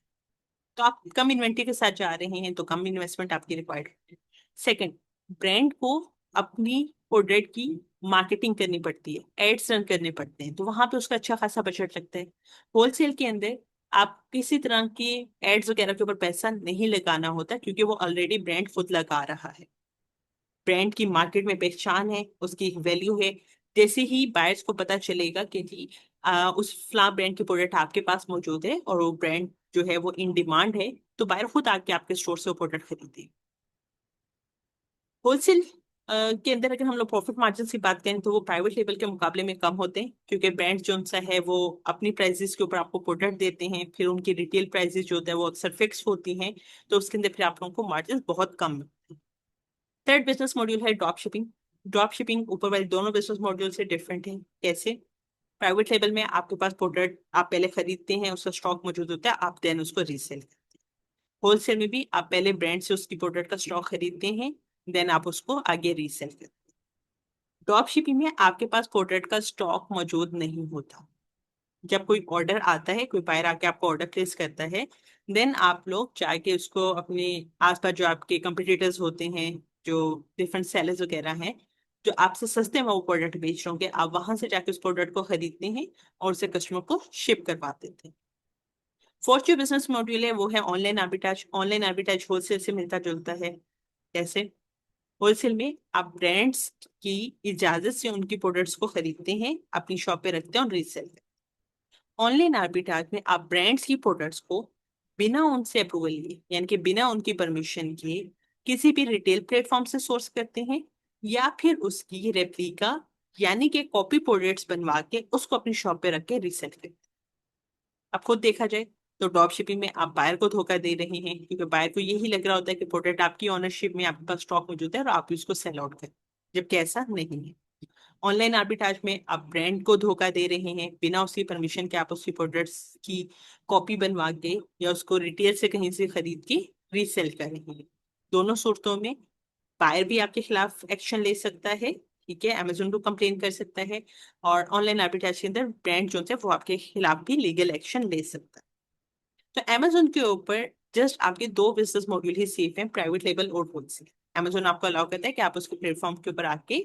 तो आप कम इन्वेंट्री के साथ जा रहे हैं तो कम इन्वेस्टमेंट आपकी रिक्वायर्ड है। सेकंड, ब्रांड को अपनी प्रोडक्ट की मार्केटिंग करनी पड़ती है, एड्स रन करने पड़ते हैं, तो वहां पे उसका अच्छा खासा बजट लगता है। होलसेल के अंदर आप किसी तरह की एड्स वगैरह के ऊपर पैसा नहीं लगाना होता, क्योंकि वो ऑलरेडी ब्रांड खुद लगा रहा है। ब्रांड की मार्केट में पहचान है, उसकी एक वैल्यू है। जैसे ही बायर्स को पता चलेगा कि जी उस फ्ला ब्रांड की प्रोडक्ट आपके पास मौजूद है और वो ब्रांड जो है वो इन डिमांड है, तो बायर खुद आके आपके स्टोर से वो प्रोडक्ट खरीदे। होलसेल के अंदर अगर हम लोग प्रॉफिट मार्जिन की बात करें तो वो प्राइवेट लेवल के मुकाबले में कम होते हैं, क्योंकि ब्रांड जो सा है वो अपनी प्राइसेस के ऊपर आपको प्रोडक्ट देते हैं, फिर उनकी रिटेल प्राइसेस जो होता है वो अक्सर फिक्स होती हैं, तो उसके अंदर फिर आप लोगों को मार्जिन बहुत कम मिलते हैं। थर्ड बिजनेस मॉड्यूल है ड्रॉप शिपिंग। ड्रॉप शिपिंग ऊपर वाले दोनों बिजनेस मॉड्यूल से डिफरेंट है। कैसे? प्राइवेट लेवल में आपके पास प्रोडक्ट आप पहले खरीदते हैं, उसका स्टॉक मौजूद होता है, आप देन उसको रीसेल करते हैं। होलसेल में भी आप पहले ब्रांड से उसकी प्रोडक्ट का स्टॉक खरीदते हैं, देन आप उसको आगे रीसेल करते हैं। ड्रॉप शिपिंग में आपके पास प्रोडक्ट का स्टॉक मौजूद नहीं होता। जब कोई ऑर्डर आता है, कोई बायर आके आपको ऑर्डर प्लेस करता है, देन आप लोग जाके उसको अपने आसपास जो आपके कंपटीटर्स होते हैं, जो डिफरेंट सेलर्स वगैरह हैं, जो आपसे सस्ते में वो प्रोडक्ट बेच रहे होंगे, आप वहां से जाके उस प्रोडक्ट को खरीदते हैं और उसे कस्टमर को शिप करवा देते हैं। फोर्थ जो बिजनेस मॉड्यूल है वो है online arbitrage. Online arbitrage wholesale से मिलता जुलता है। कैसे? होलसेल में आप ब्रांड्स की इजाजत से उनकी प्रोडक्ट्स को खरीदते हैं, अपनी शॉप पे रखते हैं और रीसेल करते हैं। ऑनलाइन आर्बिट्राज में आप ब्रांड्स की प्रोडक्ट्स को बिना उनसे अप्रूवल लिए, यानी कि बिना उनकी परमिशन के किसी भी रिटेल प्लेटफॉर्म से सोर्स करते हैं, या फिर उसकी रेप्लिका यानी कि कॉपी प्रोडक्ट्स बनवा के उसको अपनी शॉप पे रख के रीसेल करते हैं। अब खुद देखा जाए तो ड्रॉप शिपिंग में आप बायर को धोखा दे रहे हैं, क्योंकि बायर को यही लग रहा होता है कि प्रोडक्ट आपकी ओनरशिप में आपके पास स्टॉक मौजूद है और आप उसको सेल आउट करें, जबकि ऐसा नहीं है। ऑनलाइन आर्बिट्राज में आप ब्रांड को धोखा दे रहे हैं, बिना उसकी परमिशन के आप उसकी प्रोडक्ट्स की कॉपी बनवा के या उसको रिटेल से कहीं से खरीद के रीसेल कर रहे हैं। दोनों सूरतों में बायर भी आपके खिलाफ एक्शन ले सकता है, ठीक है, अमेजोन को कंप्लेन कर सकता है, और ऑनलाइन आर्बिट्राज के अंदर ब्रांड जो है वो आपके खिलाफ भी लीगल एक्शन ले सकता है। तो अमेजोन के ऊपर जस्ट आपके दो बिजनेस मॉड्यूल ही सेफ हैं, प्राइवेट लेबल और होलसेल। अमेजोन आपको अलाउ करता है कि आप उसके प्लेटफॉर्म के ऊपर आके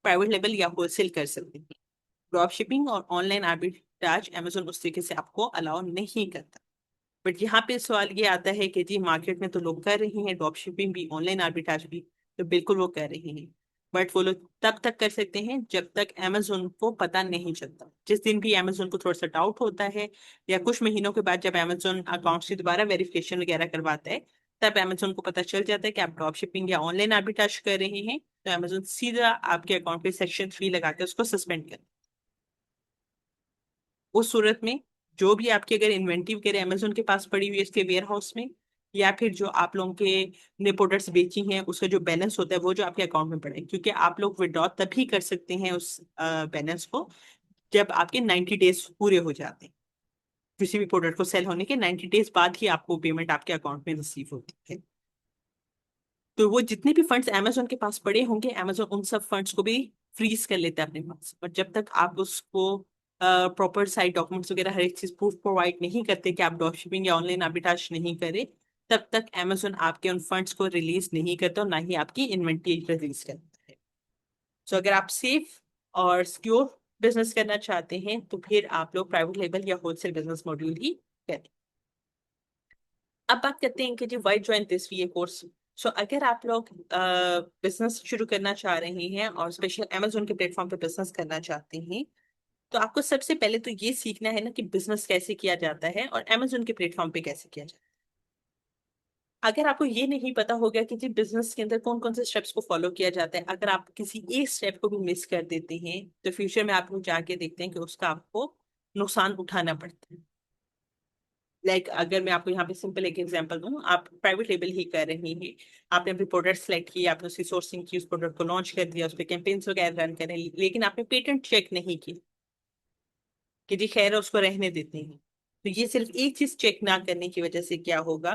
प्राइवेट लेबल या होलसेल कर सकते हैं। ड्रॉप शिपिंग और ऑनलाइन आर्बिट्राज अमेजोन उस तरीके से आपको अलाउ नहीं करता। बट यहाँ पे सवाल ये आता है कि जी मार्केट में तो लोग कर रहे हैं ड्रॉप शिपिंग भी, ऑनलाइन आर्बिट्राज भी, तो बिल्कुल वो कर रहे हैं। बट वो लोग तब तक कर सकते हैं जब तक अमेजोन को पता नहीं चलता। जिस दिन भी अमेजोन को थोड़ा सा डाउट होता है, या कुछ महीनों के बाद जब अमेजोन अकाउंट से दोबारा वेरिफिकेशन वगैरह करवाता है, तब अमेजोन को पता चल जाता है कि आप ड्रॉप शिपिंग या ऑनलाइन आर्बिट्राज कर रहे हैं, तो अमेजोन सीधा आपके अकाउंट पे सेक्शन 3 लगा के उसको सस्पेंड कर। उस सूरत में जो भी आपकी अगर इन्वेंटरी वगैरह अमेजोन के पास पड़ी हुई है इसके वेयर हाउस में, या फिर जो आप लोगों के ने प्रोडक्ट्स बेची हैं उसका जो बैलेंस होता है वो जो आपके अकाउंट में पड़ा है, क्योंकि आप लोग विड्रॉ तभी कर सकते हैं उस बैलेंस को जब आपके 90 डेज पूरे हो जाते हैं। किसी भी प्रोडक्ट को सेल होने के 90 डेज बाद ही आपको पेमेंट आपके अकाउंट में रिसीव होती है। तो वो जितने भी फंड्स अमेजोन के पास पड़े होंगे, अमेजोन उन सब फंड्स को भी फ्रीज कर लेता है अपने पास। पर जब तक आप उसको प्रॉपर साइट डॉक्यूमेंट्स वगैरह हर एक चीज प्रूफ प्रोवाइड नहीं करते कि आप ड्रॉप शिपिंग या ऑनलाइन आर्बिट्राज नहीं करें, तब तक अमेजोन आपके उन फंड्स को रिलीज नहीं करता और ना ही आपकी इन्वेंट्री रिलीज करता है। सो अगर आप सेफ और सिक्योर बिजनेस करना चाहते हैं तो फिर आप लोग प्राइवेट लेबल या होलसेल बिजनेस मॉड्यूल ही करें। अब बात करते हैं कि जी why join this VA course. So अगर आप लोग बिजनेस शुरू करना चाह रहे हैं और स्पेशल अमेजोन के प्लेटफॉर्म पे बिजनेस करना चाहते हैं, तो आपको सबसे पहले तो ये सीखना है ना कि बिजनेस कैसे किया जाता है और अमेजोन के प्लेटफॉर्म पे कैसे किया जाता है। अगर आपको ये नहीं पता होगा कि जी बिजनेस के अंदर कौन कौन से स्टेप्स को फॉलो किया जाता है, अगर आप किसी एक स्टेप को भी मिस कर देते हैं तो फ्यूचर में आप लोग जाके देखते हैं कि उसका आपको नुकसान उठाना पड़ता है। अगर मैं आपको यहाँ पे सिंपल एक एग्जांपल दूं, आप प्राइवेट लेबल ही कर रही हैं, आपने अपनी प्रोडक्ट सेलेक्ट की, आपने उसकी सोर्सिंग की, उस प्रोडक्ट को लॉन्च कर दिया, उस पर कैंपेन्स वगैरह रन करें, लेकिन आपने पेटेंट चेक नहीं की कि जी खैर उसको रहने देते हैं। तो ये सिर्फ एक चीज चेक ना करने की वजह से क्या होगा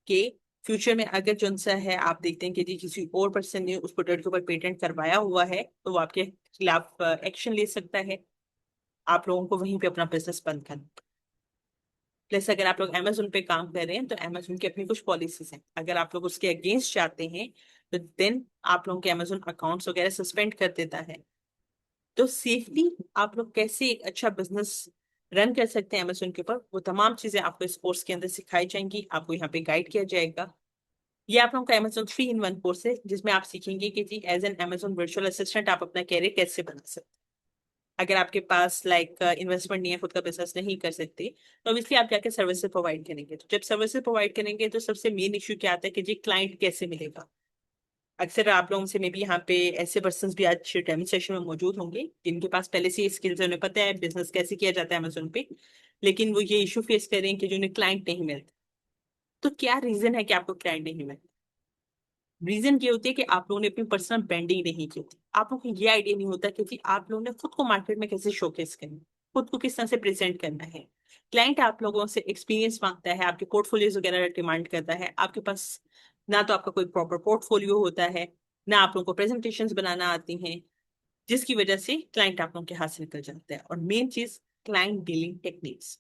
कि फ्यूचर में अगर जो सा है आप देखते हैं कि जी किसी और पर्सन ने उस प्रोडक्ट के ऊपर पेटेंट करवाया हुआ है, तो वो आपके खिलाफ एक्शन ले सकता है, आप लोगों को वहीं पे अपना बिजनेस बंद करना। प्लस अगर आप लोग अमेजोन पे काम कर रहे हैं तो अमेजोन की अपनी कुछ पॉलिसीज हैं, अगर आप लोग उसके अगेंस्ट जाते हैं तो देन आप लोगों के अमेजोन अकाउंट्स वगैरह सस्पेंड कर देता है। तो सेफली आप लोग कैसे एक अच्छा बिजनेस रन कर सकते हैं अमेजोन के ऊपर, वो तमाम चीजें आपको इस कोर्स के अंदर सिखाई जाएंगी, आपको यहाँ पे गाइड किया जाएगा। ये आप लोगों का अमेजोन 3 in 1 कोर्स है, जिसमें आप सीखेंगे कि जी as an Amazon virtual assistant आप अपना कैरियर कैसे बना सकते हैं। अगर आपके पास इन्वेस्टमेंट नहीं है, खुद का बिजनेस नहीं कर सकते, तो ऑब्वियसली आप जाके सर्विसेज प्रोवाइड करेंगे। तो जब सर्विसेज प्रोवाइड करेंगे तो सबसे मेन इश्यू क्या आता है कि जी क्लाइंट कैसे मिलेगा। अक्सर आप लोगों से मे भी यहाँ पे ऐसे पर्सन भी आज डेमोन्स्ट्रेशन में मौजूद होंगे जिनके पास पहले से स्किल्स है, उन्हें पता है बिजनेस कैसे किया जाता है अमेजोन पे, लेकिन वो ये इशू फेस कर रहे हैं कि जो उन्हें क्लाइंट नहीं मिलता। तो क्या रीजन है कि आपको क्लाइंट नहीं मिलता? रीजन ये होती है कि आप लोगों ने अपनी पर्सनल ब्रांडिंग नहीं की होती, आप लोगों को ये आइडिया नहीं होता कि आप लोगों ने खुद को मार्केट में कैसे शोकेस करना है, खुद को किस तरह से प्रेजेंट करना है। क्लाइंट आप लोगों से एक्सपीरियंस मांगता है, आपके पोर्टफोलियोज वगैरह डिमांड करता है, आपके पास ना तो आपका कोई प्रॉपर पोर्टफोलियो होता है, ना आप लोगों को प्रेजेंटेशंस बनाना आती हैं, जिसकी वजह से क्लाइंट आप लोगों के हाथ से निकल जाता है। और मेन चीज, क्लाइंट डीलिंग टेक्निक्स।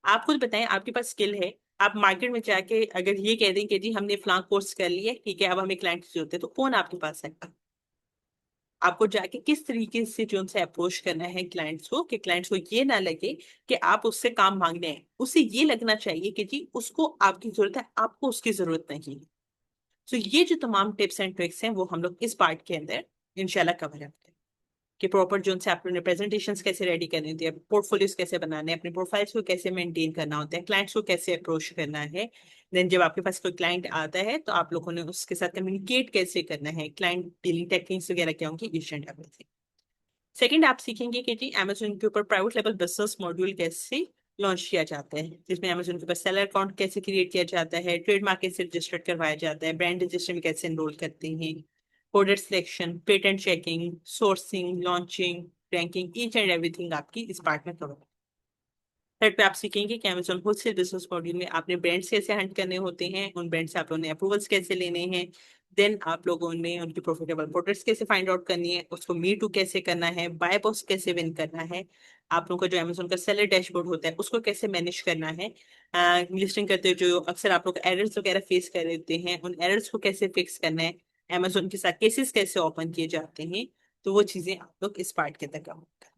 आप खुद बताएं, आपके पास स्किल है, आप मार्केट में जाके अगर ये कह दें कि जी हमने फलां कोर्स कर लिया है, ठीक है, अब हमें क्लाइंट की जरूरत है, तो कौन आपके पास है? आपको जाके किस तरीके से जो उनसे अप्रोच करना है क्लाइंट्स को, कि क्लाइंट्स को ये ना लगे कि आप उससे काम मांगने हैं, उसे ये लगना चाहिए कि जी उसको आपकी जरूरत है, आपको उसकी जरूरत नहीं है। तो ये जो तमाम टिप्स एंड ट्रिक्स हैं वो हम लोग इस पार्ट के अंदर इंशाल्लाह कवर करते हैं कि प्रॉपर जो उनसे आपने प्रेजेंटेशंस कैसे रेडी करनी होती है, पोर्टफोलियोज कैसे बनाने हैं, अपने प्रोफाइल्स को कैसे मेंटेन करना होता है, क्लाइंट्स को कैसे अप्रोच करना है। देन जब आपके पास कोई क्लाइंट आता है तो आप लोगों ने उसके साथ कम्युनिकेट कैसे करना है, क्लाइंट डीलिंग टेक्निक्स वगैरह क्या होंगी, ईच एंड एवरीथिंग। सेकंड, आप सीखेंगे कि जी अमेजोन के ऊपर प्राइवेट लेवल बिजनेस मॉड्यूल कैसे लॉन्च किया जाता है, जिसमें अमेजोन के ऊपर सेलर अकाउंट कैसे क्रिएट किया जाता है, ट्रेडमार्क कैसे रजिस्टर्ड करवाया जाता है, ब्रांड रजिस्टर में कैसे एनरोल करते हैं, product selection, patent checking, sourcing, launching, ranking, each and everything आपकी इस पार्ट में कवर। थर्ड पे आप सीखेंगे कि अमेजोन होलसेल बिजनेस मॉड्यूल में आपने ब्रांड्स कैसे हंट करने होते हैं, उन ब्रांड से आप लोगों ने अप्रूवल्स कैसे लेने हैं, देन आप लोगों ने उनकी प्रॉफिटेबल प्रोडक्ट्स कैसे फाइंड आउट करनी है, उसको मी टू कैसे करना है, बाय बॉक्स कैसे विन करना है, आप लोगों का जो अमेजोन का सेलर डैशबोर्ड होता है उसको कैसे मैनेज करना है, लिस्टिंग करते हुए जो अक्सर आप लोग एरर्स वगैरह फेस कर देते हैं, उन एरर्स को कैसे फिक्स करना है, अमेजोन के साथ केसेस कैसे ओपन किए जाते हैं। तो वो चीजें आप लोग इस पार्ट के तक कवर।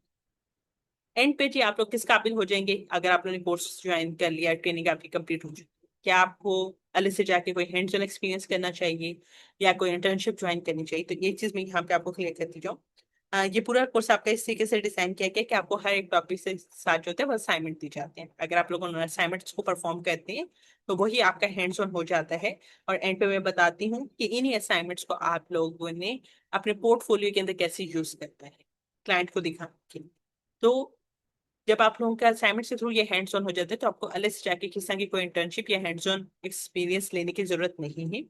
एंड पे जी आप लोग किस काबिल हो जाएंगे अगर आप लोगों ने कोर्स ज्वाइन कर लिया, ट्रेनिंग आपकी कंप्लीट हो जाए? क्या आपको अलग से जाके कोई हैंड्स ऑन एक्सपीरियंस करना चाहिए या कोई इंटर्नशिप ज्वाइन करनी चाहिए? तो ये चीज मैं यहाँ पे आपको क्लियर करती जाऊँ। ये पूरा कोर्स आपका इस तरीके से डिजाइन किया गया कि आपको हर एक टॉपिक से साथ जो होता है वो असाइनमेंट दी जाते हैं, अगर आप लोगों ने असाइनमेंट्स को परफॉर्म करते हैं तो वही आपका हैंड्स ऑन हो जाता है। और एंड पे मैं बताती हूँ कि इन्हीं असाइनमेंट्स को आप लोगों ने अपने पोर्टफोलियो के अंदर कैसे यूज करना है क्लाइंट को दिखाने के लिए। तो जब आप लोगों का असाइनमेंट के थ्रू ये हैंड्स ऑन हो जाते हैं तो आपको अलग से जाके किसी तरह की कोई इंटर्नशिप या हैंड्स ऑन एक्सपीरियंस लेने की जरूरत नहीं है।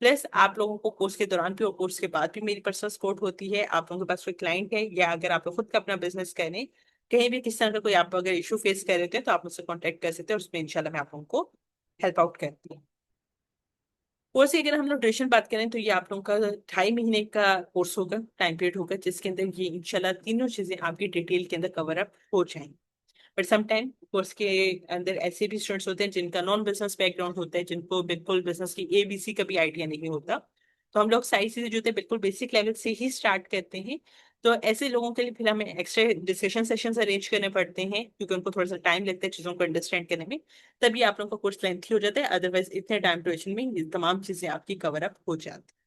प्लस आप लोगों को कोर्स के दौरान भी और कोर्स के बाद भी मेरी पर्सनल सपोर्ट होती है। आप लोगों के पास कोई क्लाइंट है या अगर आप लोग खुद का अपना बिजनेस करें, कहीं भी किस तरह का कोई आप अगर इशू फेस कर रहे थे तो आप मुझसे कॉन्टेक्ट कर सकते हैं, और उसमें इंशाल्लाह मैं आप लोगों को हेल्प आउट करती हूँ। कोर्स की अगर हम लोग ड्यूरेशन बात करें तो ये आप लोगों का 2.5 महीने का कोर्स होगा, टाइम पीरियड होगा, जिसके अंदर ये इंशाल्लाह तीनों चीजें आपकी डिटेल के अंदर कवर अप हो जाएंगी। बट समटाइम कोर्स के अंदर ऐसे भी स्टूडेंट्स होते हैं जिनका नॉन बिजनेस बैकग्राउंड होता है, जिनको बिल्कुल बिजनेस की एबीसी का भी आइडिया नहीं होता, तो हम लोग सारी चीजें जो होते हैं बिल्कुल बेसिक लेवल से ही स्टार्ट करते हैं। तो ऐसे लोगों के लिए फिर हमें एक्स्ट्रा डिस्कशन सेशंस अरेंज करने पड़ते हैं क्योंकि उनको थोड़ा सा टाइम लगता है चीजों को अंडरस्टैंड करने में, तभी आप लोगों का कोर्स लेंथी हो जाता है, अदरवाइज इतने टाइम ड्यूरेशन में ये तमाम चीजें आपकी कवर अप हो जाती हैं।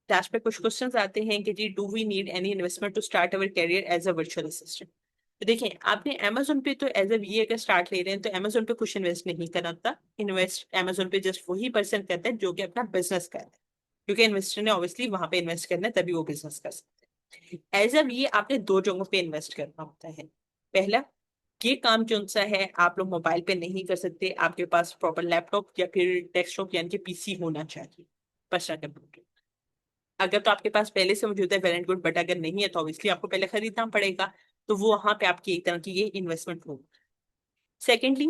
लास्ट पे कुछ क्वेश्चंस आते हैं कि जी do we need any investment to start our career as a virtual assistant. तो देखिए, आपने अमेजोन पे तो एज अ वी अगर स्टार्ट ले रहे हैं तो अमेजोन पे कुछ इन्वेस्ट नहीं करना होता। इन्वेस्ट अमेजोन पे जस्ट वही पर्सन करता है जो कि अपना बिजनेस कर रहा है, क्योंकि इन्वेस्टर ने ऑब्वियसली वहां पे इन्वेस्ट करना है तभी वो बिजनेस कर सकते हैं। एज अ वी आपने दो जगहों पे इन्वेस्ट करना होता है। पहला, ये काम जो सा है आप लोग मोबाइल पे नहीं कर सकते, आपके पास प्रॉपर लैपटॉप या फिर डेस्कटॉप यानी कि पीसी होना चाहिए, पर्सनल कंप्यूटर। अगर तो आपके पास पहले से मौजूद है वेल एंड गुड, बट अगर नहीं है तो ऑब्वियसली आपको पहले खरीदना पड़ेगा। तो वो वहां पे आपकी एक तरह की ये इन्वेस्टमेंट होगी। सेकेंडली,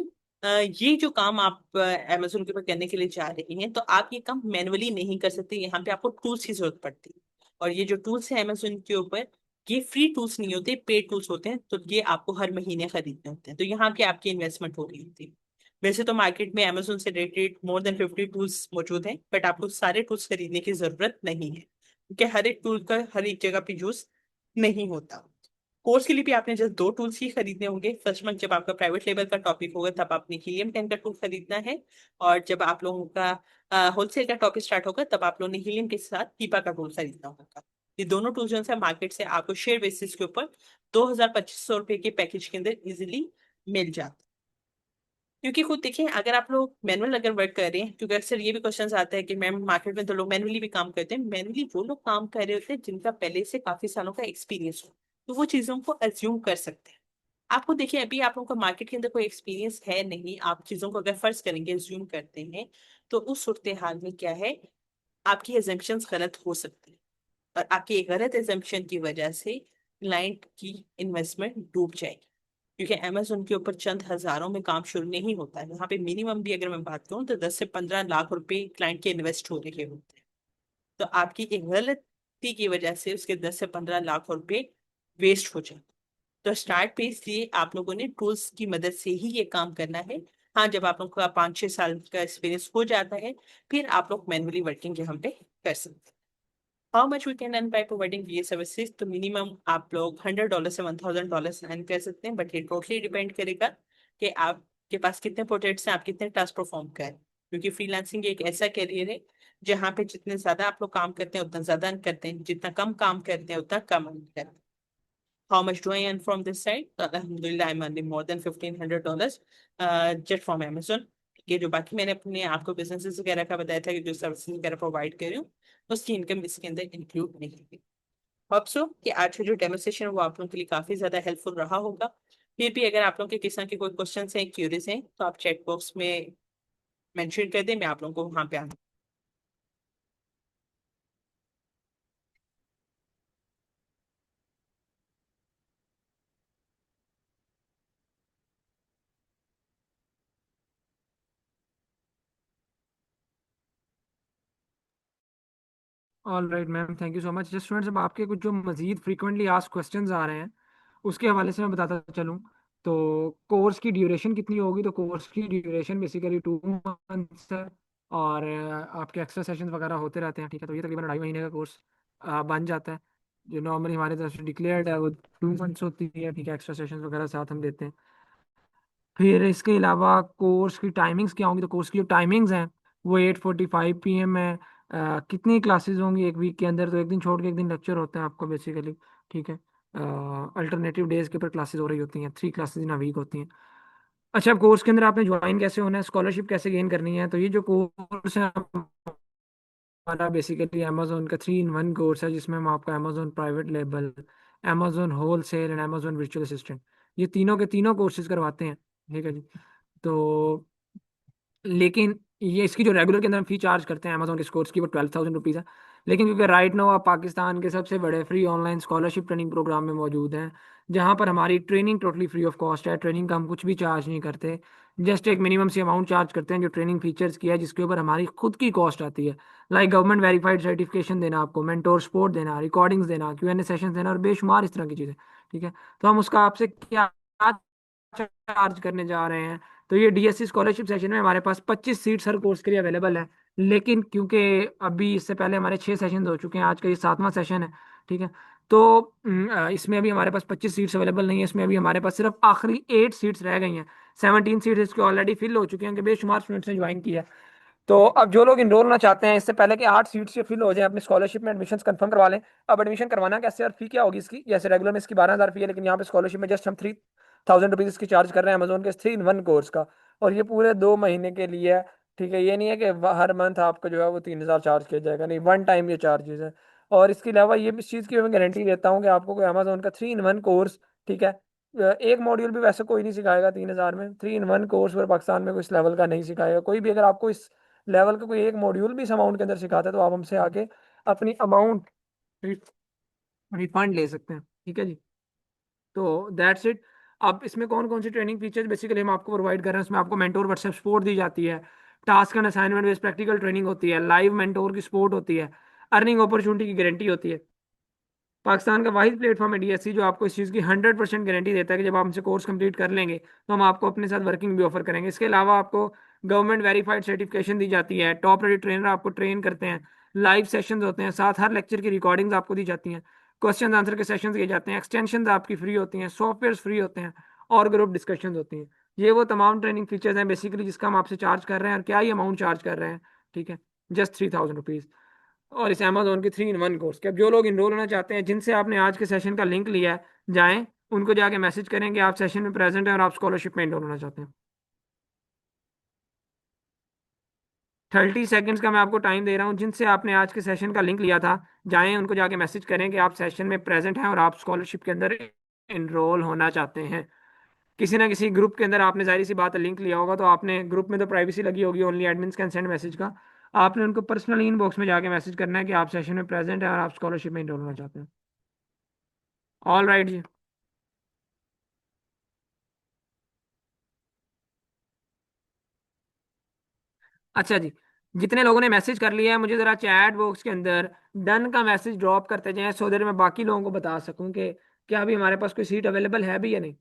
ये जो काम आप अमेजोन के ऊपर करने के लिए जा रहे हैं तो आप ये काम मैनुअली नहीं कर सकते, यहाँ पे आपको टूल्स की जरूरत पड़ती है। और ये जो टूल्स है अमेजोन के ऊपर, ये फ्री टूल्स नहीं होते, पेड टूल्स होते हैं, तो ये आपको हर महीने खरीदने होते हैं। तो यहाँ पे आपकी इन्वेस्टमेंट हो रही होती है। वैसे तो मार्केट में अमेजोन से रिलेटेड मोर देन 50 टूल्स मौजूद हैं, बट आपको सारे टूल्स खरीदने की जरूरत नहीं है, क्योंकि हर एक टूल का हर एक जगह पे यूज नहीं होता। कोर्स के लिए भी आपने जस्ट दो टूल्स ही खरीदने होंगे। फर्स्ट मंथ जब आपका प्राइवेट लेवल का टॉपिक होगा तब आपने हीलियम 10 का टूल खरीदना है, और जब आप लोगों का होलसेल का टॉपिक स्टार्ट होगा तब आप लोगों ने हीलियम के साथ टीपा का टूल खरीदना होगा। ये दोनों टूल्स जो है मार्केट से आपको शेयर बेसिस के ऊपर 2,000-2,500 रुपए के पैकेज के अंदर इजिली मिल जाता है। क्योंकि खुद देखिए, अगर आप लोग मैनुअल अगर वर्क कर रहे हैं, क्योंकि अक्सर ये भी क्वेश्चन आता है कि मैम मार्केट में तो लोग मैनुअली भी काम करते हैं, मैनुअली वो लोग काम कर रहे होते हैं जिनका पहले से काफी सालों का एक्सपीरियंस हो, तो वो चीजों को अज्यूम कर सकते हैं। आपको देखिए, अभी आप लोगों का मार्केट के अंदर कोई एक्सपीरियंस है नहीं, आप चीजों को अगर फर्ज करेंगे, अज्यूम करते हैं, तो उस सूरत हाल में क्या है, आपकी एजम्पशंस गलत हो सकती है। और आपकी एक गलत एजम्पशन की वजह से क्लाइंट की इन्वेस्टमेंट डूब जाएगी। क्योंकि अमेजोन के ऊपर चंद हजारों में काम शुरू नहीं होता है, यहाँ पे मिनिमम भी अगर मैं बात करूँ तो 10 से 15 लाख रुपए क्लाइंट के इन्वेस्ट हो रहे होते हैं। तो आपकी एक गलती की वजह से उसके 10 से 15 लाख रुपए वेस्ट हो जाए। तो स्टार्ट पे इसलिए आप लोगों ने टूल्स की मदद से ही ये काम करना है। हाँ, जब आप लोग का 5-6 साल का एक्सपीरियंस हो जाता है, फिर आप लोग मैनुअली वर्किंग यहाँ पे कर सकते हैं। How much we can earn by providing ये सर्विसेज, तो मिनिमम आप लोग $100 से $1,000 अर्न कर सकते हैं, बट ये टोटली डिपेंड करेगा कि आपके पास कितने प्रोजेक्ट्स हैं, आप कितने टास्क परफॉर्म करें। क्योंकि फ्रीलांसिंग एक ऐसा करियर है जहाँ पे जितने ज्यादा आप लोग काम करते हैं उतना ज्यादा अर्न करते हैं, जितना कम काम करते हैं उतना कम अर्न करते हैं। How much do I earn from this site? Alhamdulillah, I'm earning more than $1,500 just from Amazon। ये जो बाकी मैंने अपने आपको बिजनेसेस वगैरह का बताया था कि जो सर्विसेज वगैरह प्रोवाइड कर रही हूँ, उसकी इनकम इसके अंदर इंक्लूड नहीं है। होप सो कि आज का जो डेमोस्ट्रेशन है वो आप लोगों के लिए काफी ज्यादा हेल्पफुल रहा होगा। फिर भी अगर आप लोगों के किसी के कोई क्वेश्चन हैं, क्यूरीज हैं, तो आप चैट बॉक्स में मेंशन कर दें, मैं आप लोगों को वहां पे
all right ma'am, thank you so much. Just students, अब आपके कुछ जो मजीद फ्रीक्वेंटली आस्क क्वेश्चंस आ रहे हैं उसके हवाले से मैं बताता चलूँ। तो कोर्स की ड्यूरेशन कितनी होगी? तो कोर्स की ड्यूरेशन बेसिकली 2 मंथ्स है, और आपके एक्स्ट्रा सेशंस वगैरह होते रहते हैं, ठीक है। तो ये तकरीबन 2.5 महीने का कोर्स बन जाता है। जो नॉर्मली हमारे तरफ से डिक्लेयर्ड है वो 2 मंथ्स होती है, ठीक है। एक्स्ट्रा सेशंस वगैरह साथ हम देते हैं। फिर इसके अलावा कोर्स की टाइमिंग्स क्या होंगी? तो कोर्स की जो टाइमिंग्स हैं वो 8:45 PM है। कितनी क्लासेस होंगी एक वीक के अंदर? तो एक दिन छोड़ के एक दिन लेक्चर होता है आपको बेसिकली, ठीक है। अल्टरनेटिव डेज के ऊपर क्लासेस हो रही होती हैं, 3 क्लासेस इन अ वीक होती हैं। अच्छा, अब कोर्स के अंदर आपने ज्वाइन कैसे होना है, स्कॉलरशिप कैसे गेन करनी है? तो ये जो कोर्स है हमारा बेसिकली अमेजोन का 3 in 1 कोर्स है, जिसमें हम आपको Amazon private label, Amazon wholesale and Amazon virtual assistant, ये तीनों के तीनों कोर्सेज करवाते हैं, ठीक है जी। तो लेकिन ये इसकी जो रेगुलर के अंदर हम फी चार्ज करते हैं अमेजोन के कोर्स की, वो 12,000 रुपीज़ है। लेकिन क्योंकि राइट नाउ आप पाकिस्तान के सबसे बड़े free online scholarship training programme में मौजूद हैं, जहाँ पर हमारी training totally free of cost है, ट्रेनिंग का हम कुछ भी चार्ज नहीं करते। जस्ट एक मिनिमम सी अमाउंट चार्ज करते हैं जो ट्रेनिंग फीचर्स की है, जिसके ऊपर हमारी खुद की कॉस्ट आती है। लाइक गवर्नमेंट वेरीफाइड सर्टिफिकेशन देना आपको, मेंटोर सपोर्ट देना, रिकॉर्डिंग्स देना, Q&A सेशन देना, और बेशुमार इस तरह की चीज़ें, ठीक है। तो हम उसका आपसे क्या चार्ज करने जा रहे हैं? तो ये डीएससी स्कॉलरशिप सेशन में हमारे पास 25 सीट्स हर कोर्स के लिए अवेलेबल है। लेकिन क्योंकि अभी इससे पहले हमारे 6 सेशन हो चुके हैं, आज का ये 7वां सेशन है, ठीक है। तो इसमें अभी हमारे पास 25 सीट्स अवेलेबल नहीं है। इसमें अभी हमारे पास सिर्फ आखिरी 8 सीट्स रह गई हैं। 17 सीट्स इसके ऑलरेडी फिल हो चुके हैं, कि बेशुमार स्टूडेंट्स ने ज्वाइन किया है। तो अब जो लोग इनरोल होना चाहते हैं, इससे पहले कि 8 सीट्स फिल हो जाए, अपनी स्कॉलरशिप में एडमिशन कंफर्म करवा लें। अब एडमिशन करवाना कैसे और फी क्या होगी इसकी? जैसे रेगुलर में इसकी 12,000 फी है, लेकिन यहाँ पे स्कॉलरशिप में जस्ट हम 3,000 रुपीज इसकी चार्ज कर रहे हैं अमेजोन के 3 in 1 कोर्स का। और ये पूरे 2 महीने के लिए है। ठीक है, ये नहीं है कि हर मंथ आपको जो है वो 3,000 चार्ज किया जाएगा, नहीं, वन टाइम ये चार्जेस है। और इसके अलावा ये भी इस चीज़ की मैं गारंटी देता हूँ कि आपको कोई अमेजोन का 3 in 1 कोर्स, ठीक है, एक मॉड्यूल भी वैसे कोई नहीं सिखाएगा 3,000 में। 3 in 1 कोर्स पर पाकिस्तान में कोई इस लेवल का नहीं सिखाएगा कोई भी। अगर आपको इस लेवल का कोई एक मॉड्यूल भी इस अमाउंट के अंदर सिखाता है तो आप हमसे आके अपनी अमाउंट रिफंड ले सकते हैं। ठीक है जी। तो दैट्स इट। अब इसमें कौन कौन सी ट्रेनिंग फीचर्स बेसिकली हम आपको प्रोवाइड कर रहे हैं, उसमें आपको मेंटोर व्हाट्सएप सपोर्ट दी जाती है, task and assignment based practical training होती है, लाइव मेंटोर की सपोर्ट होती है, अर्निंग अपॉर्चुनिटी की गारंटी होती है। पाकिस्तान का वाहिद प्लेटफॉर्म है डीएससी जो आपको इस चीज़ की 100% गारंटी देता है कि जब आप हमसे कोर्स कंप्लीट कर लेंगे तो हम आपको अपने साथ वर्किंग भी ऑफर करेंगे। इसके अलावा आपको गवर्नमेंट वेरीफाइड सर्टिफिकेशन दी जाती है, टॉप रेटेड ट्रेनर आपको ट्रेन करते हैं, लाइव सेशंस होते हैं, साथ हर लेक्चर की रिकॉर्डिंग्स आपको दी जाती हैं, क्वेश्चन आंसर के सेशंस दिए जाते हैं, एक्सटेंशन आपकी फ्री होती हैं, सॉफ्टवेयर फ्री होते हैं, और ग्रुप डिस्कशन होती हैं। ये वो तमाम ट्रेनिंग फीचर्स हैं बेसिकली जिसका हम आपसे चार्ज कर रहे हैं, और क्या ही अमाउंट चार्ज कर रहे हैं। ठीक है, जस्ट 3,000 रुपीज़। और इस अमेजोन के 3 in 1 कोर्स के अब जो लोग इनरोल होना चाहते हैं, जिनसे आपने आज के सेशन का लिंक लिया है, जाएं उनको जाके मैसेज करें कि आप सेशन में प्रेजेंट हैं और आप स्कॉलरशिप में इनरोल होना चाहते हैं। 30 सेकेंड्स का मैं आपको टाइम दे रहा हूँ। जिनसे आपने आज के सेशन का लिंक लिया था, जाएं उनको जाके मैसेज करें कि आप सेशन में प्रेजेंट हैं और आप स्कॉलरशिप के अंदर इनरोल होना चाहते हैं। किसी ना किसी ग्रुप के अंदर आपने, जाहिर सी बात है, लिंक लिया होगा, तो आपने ग्रुप में तो प्राइवेसी लगी होगी, only admins can send message का। आपने उनको पर्सनली इनबॉक्स में जाके मैसेज करना है कि आप सेशन में प्रेजेंट हैं और आप स्कॉलरशिप में इनरोल होना चाहते हैं। ऑल राइट जी। अच्छा जी, जितने लोगों ने मैसेज कर लिया है मुझे जरा चैट बॉक्स के अंदर डन का मैसेज ड्रॉप करते जाएं, सो दैट मैं बाकी लोगों को बता सकूं कि क्या अभी हमारे पास कोई सीट अवेलेबल है भी या नहीं।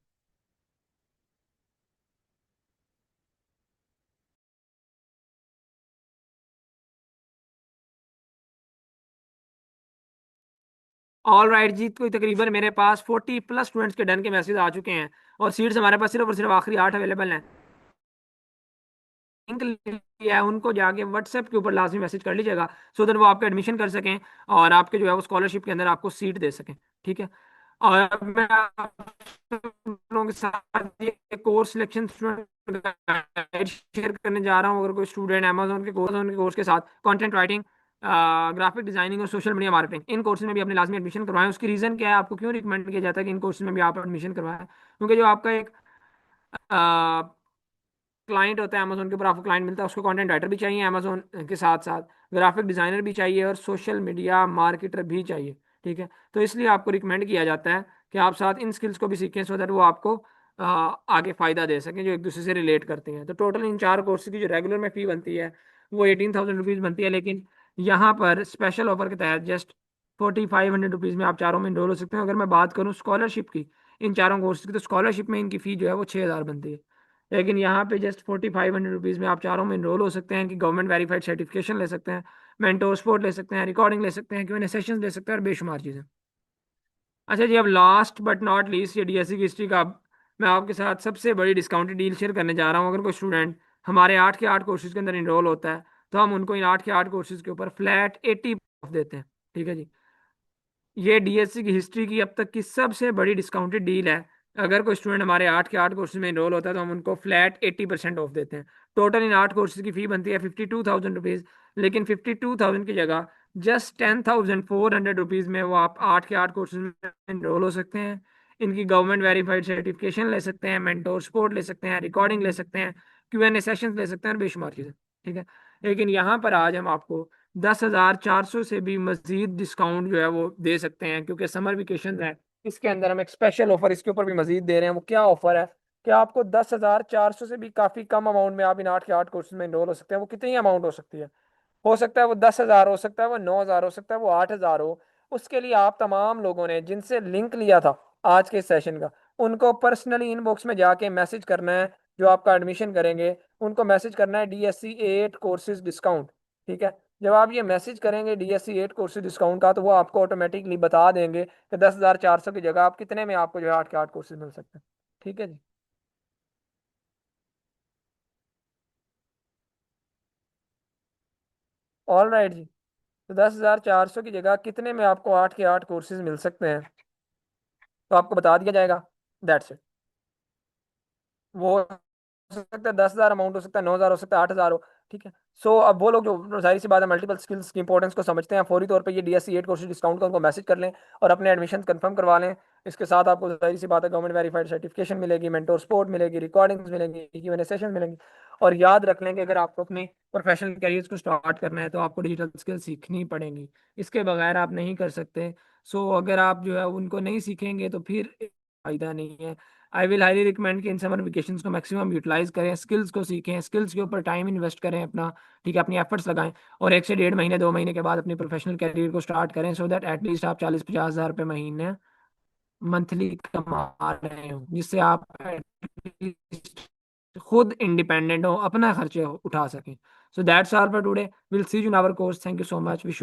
ऑल राइट जी, तो तकरीबन मेरे पास 40+ स्टूडेंट्स के डन के मैसेज आ चुके हैं, और सीट्स हमारे पास सिर्फ और सिर्फ आखिरी 8 अवेलेबल हैं। लिंक लिया है उनको जाके व्हाट्सएप के ऊपर लाजमी मैसेज कर लीजिएगा, सो दैट वो आपका एडमिशन कर सकें और आपके जो है वो स्कॉलरशिप के अंदर आपको सीट दे सकें। ठीक है। और अब मैं आप लोगों के साथ ये कोर्स सिलेक्शन गाइड शेयर करने जा रहा हूँ। अगर कोई स्टूडेंट अमेजोन के कोर्स के साथ कंटेंट राइटिंग, ग्राफिक डिजाइनिंग और सोशल मीडिया मार्केटिंग, इन कोर्सेज में भी अपने लाजमी एडमिशन करवाएं। उसकी रीज़न क्या है, आपको क्यों रिकमेंड किया जाता है कि इन कोर्सेज में भी आप एडमिशन करवाएं? क्योंकि जो आपका एक क्लाइंट होता है अमेजोन के ऊपर, आपको क्लाइंट मिलता है, उसको कंटेंट राइटर भी चाहिए अमेजोन के साथ साथ, ग्राफिक डिजाइनर भी चाहिए, और सोशल मीडिया मार्केटर भी चाहिए। ठीक है, तो इसलिए आपको रिकमेंड किया जाता है कि आप साथ इन स्किल्स को भी सीखें, सो दैट वो आपको आगे फायदा दे सकें, जो एक दूसरे से रिलेट करते हैं। तो टोटल इन 4 कोर्स की जो रेगुलर में फी बनती है वो 18,000 रुपीज़ बनती है, लेकिन यहाँ पर स्पेशल ऑफर के तहत जस्ट 4,500 रुपीज़ में आप चारों में इनरोल हो सकते हैं। अगर मैं बात करूँ स्कॉलरशिप की इन चारों कोर्स की, तो स्कॉलरशिप में इनकी फ़ी जो है वो 6,000 बनती है, लेकिन यहाँ पे जस्ट 4,500 रुपीज़ में आप चारों में इनरोल हो सकते हैं कि गवर्नमेंट वेरीफाइड सर्टिफिकेशन ले सकते हैं, मेंटोर सपोर्ट ले सकते हैं, रिकॉर्डिंग ले सकते हैं, Q&A सेशंस ले सकते हैं, और बेशुमार चीज़ें। अच्छा जी, अब लास्ट बट नॉट लीस्ट, ये डीएससी की हिस्ट्री का, अब मैं आपके साथ सबसे बड़ी डिस्काउंटेड डील शेयर करने जा रहा हूँ। अगर कोई स्टूडेंट हमारे 8 के 8 कोर्सेज के अंदर इनरोल होता है, तो हम उनको इन 8 के 8 कोर्सेज के ऊपर फ्लैट 80 ऑफ देते हैं। ठीक है जी, ये डीएससी की हिस्ट्री की अब तक की सबसे बड़ी डिस्काउंटेड डील है। अगर कोई स्टूडेंट हमारे 8 के 8 कोर्सेज में इनरोल होता है तो हम उनको फ्लैट 80% ऑफ देते हैं। टोटल इन 8 कोर्सेज की फी बनती है 52,000 रुपीज़, लेकिन 52,000 की जगह जस्ट 10,400 रुपीज़ में वो आप 8 के 8 कोर्सेज में इनरोल हो सकते हैं। इनकी गवर्नमेंट वेरीफाइड सर्टिफिकेशन ले सकते हैं, मेंटोर सपोर्ट ले सकते हैं, रिकॉर्डिंग ले सकते हैं, Q&A सेशंस ले सकते हैं, और बेशुमार चीज़ें। ठीक है, लेकिन यहाँ पर आज हम आपको 10,400 से भी मजीद डिस्काउंट जो है वो दे सकते हैं, क्योंकि समर वेकेशन है। इसके अंदर हम एक स्पेशल ऑफर इसके ऊपर भी मजीद दे रहे हैं। वो क्या ऑफर है कि आपको 10,400 से भी काफी कम अमाउंट में आप इन 8 के 8 कोर्सेज में इनरोल हो सकते हैं। वो कितनी अमाउंट हो सकती है? हो सकता है वो 10,000, हो सकता है वो 9,000, हो सकता है वो 8,000 हो। उसके लिए आप तमाम लोगों ने जिनसे लिंक लिया था आज के सेशन का, उनको पर्सनली इनबॉक्स में जाके मैसेज करना है। जो आपका एडमिशन करेंगे उनको मैसेज करना है DSC 8 कोर्सेज डिस्काउंट। ठीक है, जब आप ये मैसेज करेंगे DSC 8 कोर्सेज डिस्काउंट का, तो वो आपको ऑटोमेटिकली बता देंगे कि 10,400 की जगह आप कितने में आपको जो है 8 के 8 कोर्सेज मिल सकते हैं। ठीक है जी। ऑल राइट जी। तो 10,400 की जगह कितने में आपको 8 के 8 कोर्सेज मिल सकते हैं, तो आपको बता दिया जाएगा। That's it. वो हो सकता है 10,000 अमाउंट, हो सकता है 9,000, हो सकता है 8,000 हो। ठीक है। सो अब वो लोग जो जाहिर सी बात है मल्टीपल स्किल्स की इंपॉर्टेंस को समझते हैं, फौरी तौर पे ये DSC 8 कोर्सेज डिस्काउंट का उनको मैसेज कर लें और अपने एडमिशन कंफर्म करवा लें। इसके साथ आपको जाहिर सी बात है गवर्नमेंट वेरीफाइड सर्टिफिकेशन मिलेगी, मेंटोर सपोर्ट मिलेगी, रिकॉर्डिंग्स मिलेंगी, Q&A सेशन मिलेंगी। और याद रख लें कि अगर आपको अपनी प्रोफेशनल करियर को स्टार्ट करना है तो आपको डिजिटल स्किल सीखनी पड़ेंगी, इसके बगैर आप नहीं कर सकते। सो अगर आप जो है उनको नहीं सीखेंगे तो फिर फायदा नहीं है। आई विल हाईली रिकमेंड कि इन समर वेकेशन को मैक्सिमम यूटिलाइज करें, स्किल्स को सीखें, स्किल्स के ऊपर टाइम इन्वेस्ट करें अपना। ठीक है, अपनी एफर्ट्स लगाएं और 1 से 1.5 महीने 2 महीने के बाद अपनी प्रोफेशनल करियर को स्टार्ट करें, सो दैट एटलीस्ट आप 40-50 हज़ार रुपये महीने मंथली कमा रहे हो, जिससे आप at least खुद इंडिपेंडेंट हो, अपना खर्चे उठा सकें। So that's all for today, will see you in our course. Thank you so much, wish you